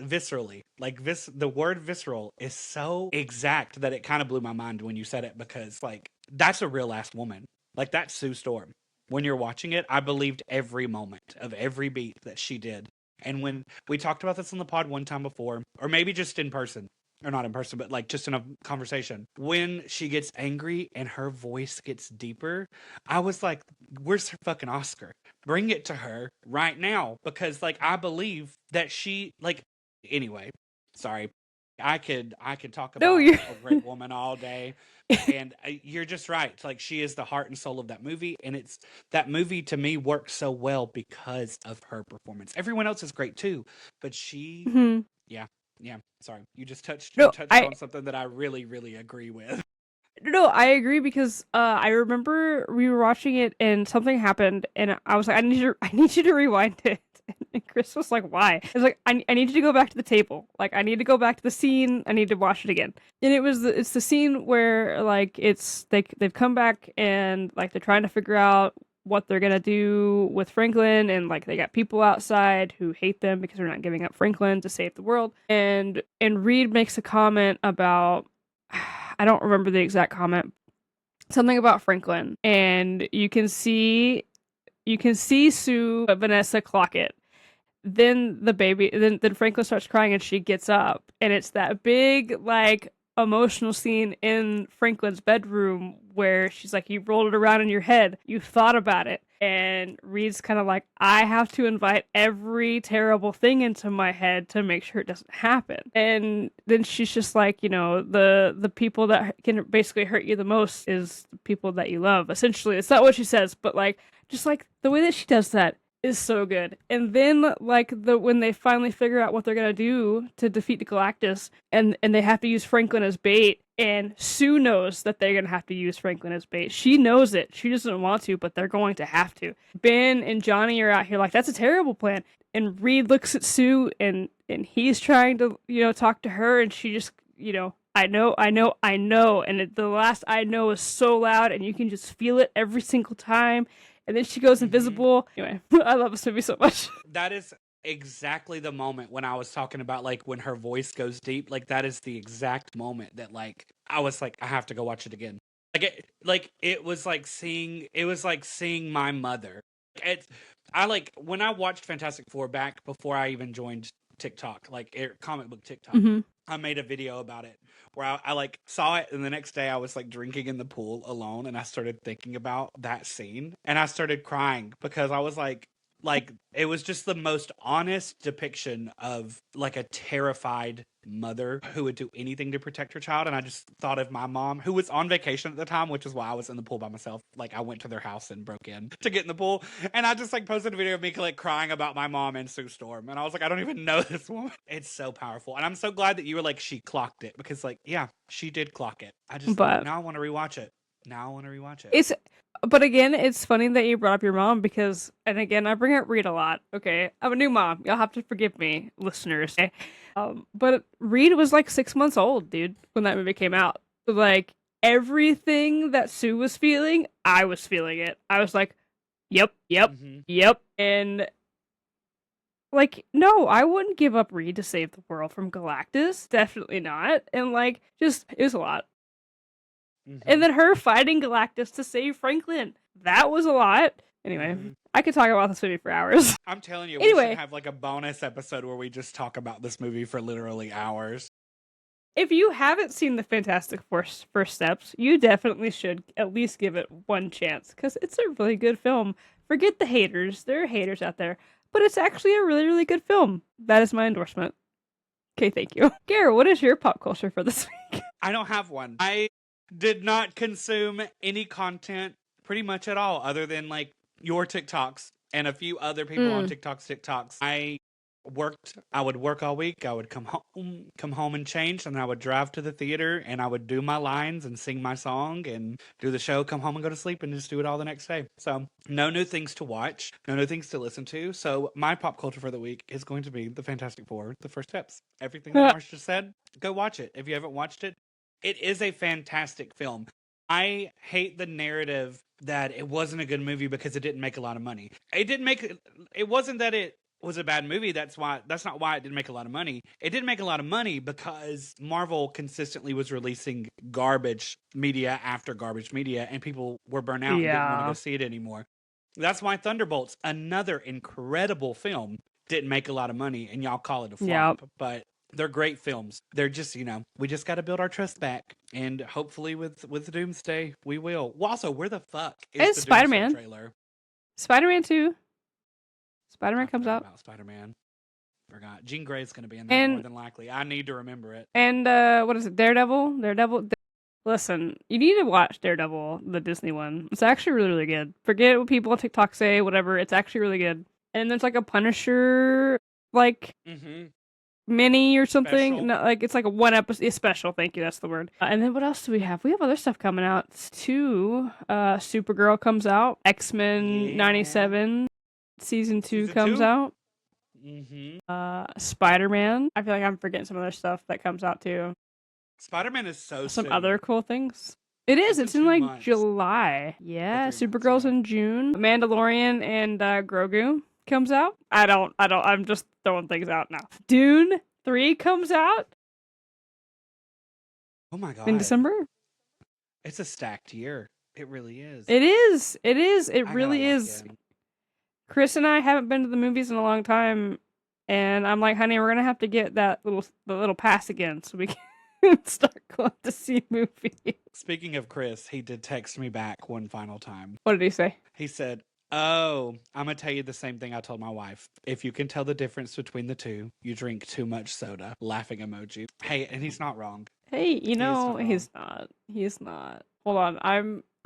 viscerally, like the word visceral is so exact that it kind of blew my mind when you said it because like that's a real ass woman. Like that's Sue Storm. When you're watching it, I believed every moment of every beat that she did. And when we talked about this on the pod one time before, or maybe just in person, or not in person, but like just in a conversation. When she gets angry and her voice gets deeper, I was like, where's her fucking Oscar? Bring it to her right now. Because like I believe that she like anyway, sorry. I could talk No, about you're a great woman all day. And you're just right. Like she is the heart and soul of that movie, and it's that movie to me works so well because of her performance. Everyone else is great too, but she, Mhm. yeah, yeah. Sorry, you No, touched I on something that I really, really agree with. no, I agree because I remember we were watching it and something happened and I was like, I need you to rewind it. And Chris was like, why? I was like, I need you to go back to the table. Like, I need to go back to the scene. I need to watch it again. And it's the scene where like they've come back and like they're trying to figure out what they're gonna do with Franklin, and like they got people outside who hate them because they're not giving up Franklin to save the world. And Reed makes a comment about I don't remember the exact comment. Something about Franklin, and you can see Sue Vanessa clock it. Then Franklin starts crying and she gets up, and it's that big like emotional scene in Franklin's bedroom where she's like, you rolled it around in your head, you thought about it. And Reed's kind of like, I have to invite every terrible thing into my head to make sure it doesn't happen. And then she's just like, the people that can basically hurt you the most is the people that you love. Essentially, it's not what she says, but like, just like the way that she does that is so good. And then like when they finally figure out what they're gonna do to defeat the Galactus, and they have to use Franklin as bait, and Sue knows that they're gonna have to use Franklin as bait. She knows it. She doesn't want to, but they're going to have to. Ben and Johnny are out here like, that's a terrible plan. And Reed looks at Sue, and he's trying to talk to her, and she just I know, I know, I know. And the last I know is so loud, and you can just feel it every single time. And then she goes invisible. Anyway, I love this movie so much. That is exactly the moment when I was talking about like when her voice goes deep. Like that is the exact moment that like I was like, I have to go watch it again. It was like seeing my mother. It's I like when I watched Fantastic Four back before I even joined TikTok, like comic book TikTok. Mm-hmm. I made a video about it where I like saw it, and the next day I was like drinking in the pool alone, and I started thinking about that scene, and I started crying because I was like it was just the most honest depiction of like a terrified mother who would do anything to protect her child. And I just thought of my mom, who was on vacation at the time, which is why I was in the pool by myself. Like I went to their house and broke in to get in the pool, and I just like posted a video of me like crying about my mom and Sue Storm, and I was like, I don't even know this woman. It's so powerful, and I'm so glad that you were like, she clocked it, because like, yeah, she did clock it. I just But now I want to rewatch it. Now I want to rewatch it. but again, it's funny that you brought up your mom because, and again, I bring up Reed a lot. Okay, I'm a new mom. Y'all have to forgive me, listeners. Okay? But Reed was like 6 months old, dude, when that movie came out. Like everything that Sue was feeling, I was feeling it. I was like, yep, yep, Mm-hmm. yep, and like, no, I wouldn't give up Reed to save the world from Galactus. Definitely not. And like, just it was a lot. Mm-hmm. And then her fighting Galactus to save Franklin. That was a lot. Anyway, I could talk about this movie for hours. I'm telling you, we Anyway, should have like a bonus episode where we just talk about this movie for literally hours. if you haven't seen the Fantastic Four First Steps, you definitely should at least give it one chance because it's a really good film. Forget the haters. There are haters out there. But it's actually a really, really good film. That is my endorsement. Okay, thank you. Gare, what is your pop culture for this week? I don't have one. I did not consume any content pretty much at all, other than like your TikToks and a few other people on TikToks. I would work all week. I would come home and change, and I would drive to the theater, and I would do my lines and sing my song and do the show, come home and go to sleep, and just do it all the next day. So no new things to watch, no new things to listen to. So my pop culture for the week is going to be the Fantastic Four, the first steps. Everything that Marsh just said, go watch it. If you haven't watched it, it is a fantastic film. I hate the narrative that it wasn't a good movie because it didn't make a lot of money. It wasn't that it was a bad movie. That's not why it didn't make a lot of money. It didn't make a lot of money because Marvel consistently was releasing garbage media after garbage media, and people were burnt out and didn't want to go see it anymore. That's why Thunderbolts, another incredible film, didn't make a lot of money, and y'all call it a flop. But They're great films. They're just, we just got to build our trust back, and hopefully with Doomsday we will. Well, also, where the fuck is It's the Doomsday Spider-Man. trailer? Spider-Man 2. Spider-Man I comes forgot out. about Spider-Man. Forgot. Jean Grey's going to be in that more And than likely. I need to remember it. and what is it? Daredevil? Listen, you need to watch Daredevil, the Disney one. It's actually really, really good. Forget what people on TikTok say, whatever. It's actually really good. And there's like a Punisher like Mm-hmm. mini or something. Special. No, like it's like a one episode special. Thank you, that's the word. And then what else do we have? We have other stuff coming out too. Supergirl comes out. X-Men 97 season 2 comes out. Mm-hmm. Spider-Man. I feel like I'm forgetting some other stuff that comes out too. Spider-Man is so Some soon. other cool things. It is. It's in 2 like months. July. Yeah, 3 months, Supergirl's yeah. in June. Mandalorian and Grogu comes out. I'm just throwing things out now. Dune 3 comes out Oh my god. in December. It's a stacked year. It really is. It is. It is. It I really gotta lock is. in. Chris and I haven't been to the movies in a long time, and I'm like, honey, we're gonna have to get the little pass again so we can start going to see movies. Speaking of Chris, he did text me back one final time. What did he say? He said, "Oh, I'm gonna tell you the same thing I told my wife. If you can tell the difference between the two, you drink too much soda." Laughing emoji. Hey, and he's not wrong. Hey, He is not wrong. he's not. He's not. Hold on,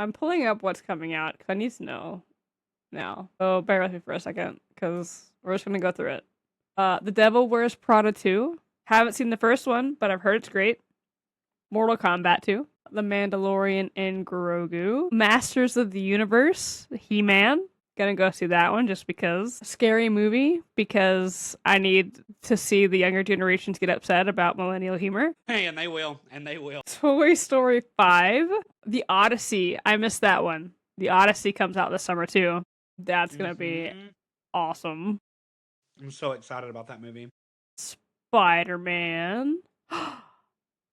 I'm pulling up what's coming out because I need to know now. So bear with me for a second because we're just gonna go through it. The Devil Wears Prada 2. Haven't seen the first one, but I've heard it's great. Mortal Kombat 2. The Mandalorian and Grogu. Masters of the Universe. He-Man. Gonna go see that one just because. Scary Movie because I need to see the younger generations get upset about millennial humor. Hey, and they will. And they will. Toy Story 5. The Odyssey. I missed that one. The Odyssey comes out this summer too. That's gonna be Mhm. awesome. I'm so excited about that movie. Spider-Man.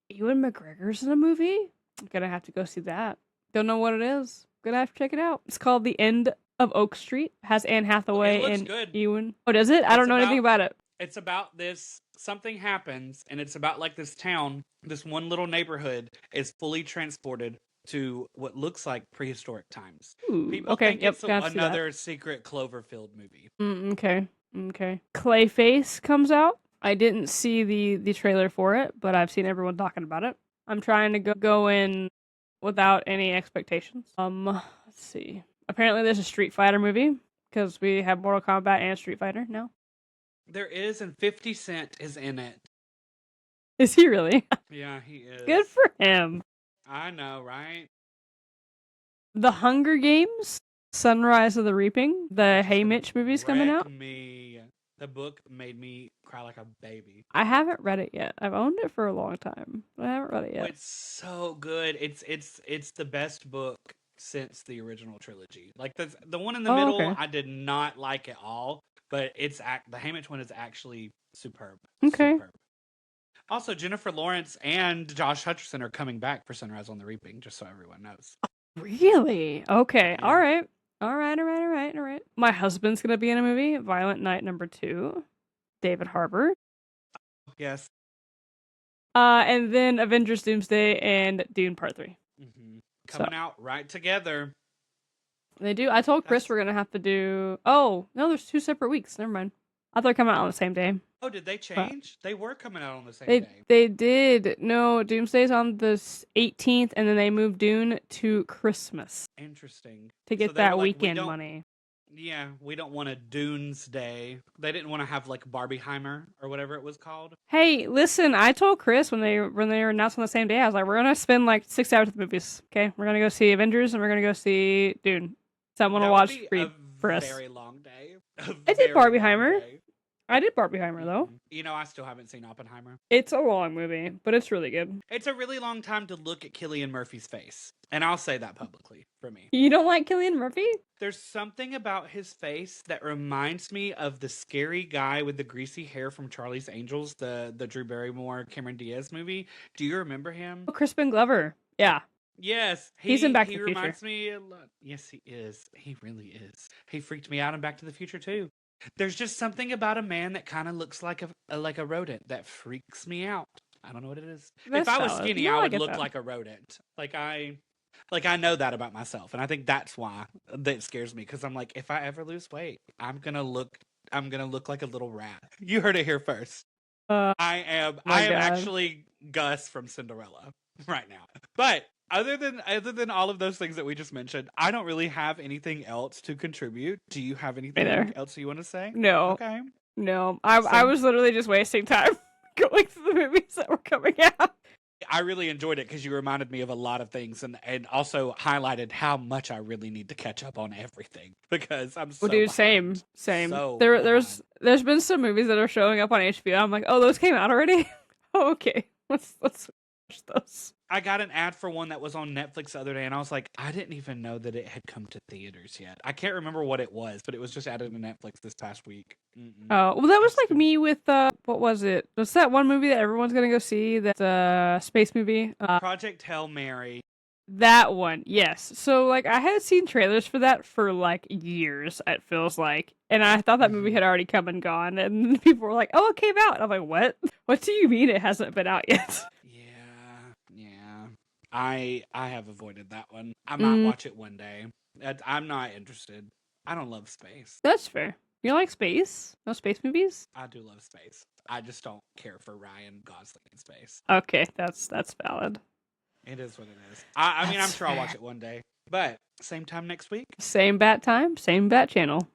Ewan McGregor's in a movie? I'm gonna have to go see that. Don't know what it is. Gonna have to check it out. It's called The End of Oak Street. Has Anne Hathaway looks and good. Ewan. Oh, does it? I don't know anything about it. It's about this, something happens, and it's about like this town, this one little neighborhood is fully transported to what looks like prehistoric times. Ooh, People okay, think yep, it's gotta see that. another secret Cloverfield movie. Okay. Clayface comes out. I didn't see the trailer for it, but I've seen everyone talking about it. I'm trying to go in without any expectations. Let's see. Apparently there's a Street Fighter movie because we have Mortal Kombat and Street Fighter now. There is, and 50 Cent is in it. Is he really? Yeah, he is. Good for him. I know, right? The Hunger Games, Sunrise of the Reaping, the Hey Mitch movie's coming Wreck out. Me. The book made me cry like a baby. I haven't read it yet. I've owned it for a long time, but I haven't read it Oh, yet. it's so good. It's the best book since the original trilogy. Like the one in the middle, okay. I did not like at all, but the Haymitch one is actually superb. Okay. Superb. Also, Jennifer Lawrence and Josh Hutcherson are coming back for Sunrise on the Reaping, just so everyone knows. Really? Okay. Yeah. All right. My husband's gonna be in a movie, Violent Night #2. David Harbour. Yes. And then Avengers Doomsday and Dune Part 3. Mm-hmm. Coming out right together. They do. I told Chris we're gonna have to do. Oh no, there's 2 separate weeks. Never mind. I thought they come out on the same day. Oh, did they change? They were coming out on the same They day. they did. No, Doomsday's on the 18th, and then they moved Dune to Christmas Interesting. to get So they were that like, we weekend don't- money. Yeah, we don't want a Dunes Day. They didn't want to have like Barbieheimer or whatever it was called. Hey, listen, I told Chris when they were announced on the same day, I was like, we're gonna spend like 6 hours at the movies. Okay, we're gonna go see Avengers and we're gonna go see Dune. Someone will watch for us. Very long day. I did Barbieheimer. I did Barbieheimer though. You know, I still haven't seen Oppenheimer. It's a long movie, but it's really good. It's a really long time to look at Cillian Murphy's face, and I'll say that publicly for me. You don't like Cillian Murphy? There's something about his face that reminds me of the scary guy with the greasy hair from Charlie's Angels, the Drew Barrymore, Cameron Diaz movie. Do you remember him? Oh, Crispin Glover. Yeah. Yes, He's in Back to the He Future. reminds me a lot. Yes, he is. He really is. He freaked me out in Back to the Future too. There's just something about a man that kind of looks like a rodent that freaks me out. I don't know what it is. If That's I was valid. skinny, No, I I would get look that. like a rodent. Like I know that about myself, and I think that's why that scares me. Because I'm like, if I ever lose weight, I'm gonna look like a little rat. You heard it here first. My I am God. actually Gus from Cinderella right now. But other than all of those things that we just mentioned, I don't really have anything else to contribute. Do you have Right anything there. else you want to say? No, Okay. no. I Same. was literally just wasting time going through the movies that were coming out. I really enjoyed it because you reminded me of a lot of things and also highlighted how much I really need to catch up on everything because I'm Well, so dude, behind. same. So There, behind. there's been some movies that are showing up on HBO. I'm like, oh, those came out already. Oh, okay, let's watch those. I got an ad for one that was on Netflix the other day, and I was like, I didn't even know that it had come to theaters yet. I can't remember what it was, but it was just added to Netflix this past week. Mm-mm. Oh, well, that I was just like couldn't. me with what was it? What's that one movie that everyone's gonna go see? That space movie. Project Hail Mary. That one, yes. So like I had seen trailers for that for like years, it feels like. And I thought that movie Hmm. had already come and gone, and people were like, "Oh, it came out." And I'm like, "What? What do you mean it hasn't been out yet?" Yeah, yeah. I have avoided that one. I might Mm, watch it one day. I'm not interested. I don't love space. that's fair. You don't like space? No space movies? I do love space. I just don't care for Ryan Gosling in space. Okay, that's valid. It is what it is. I mean, I'm That's sure I'll watch fair. it one day. But same time next week. Same bat time, same bat channel.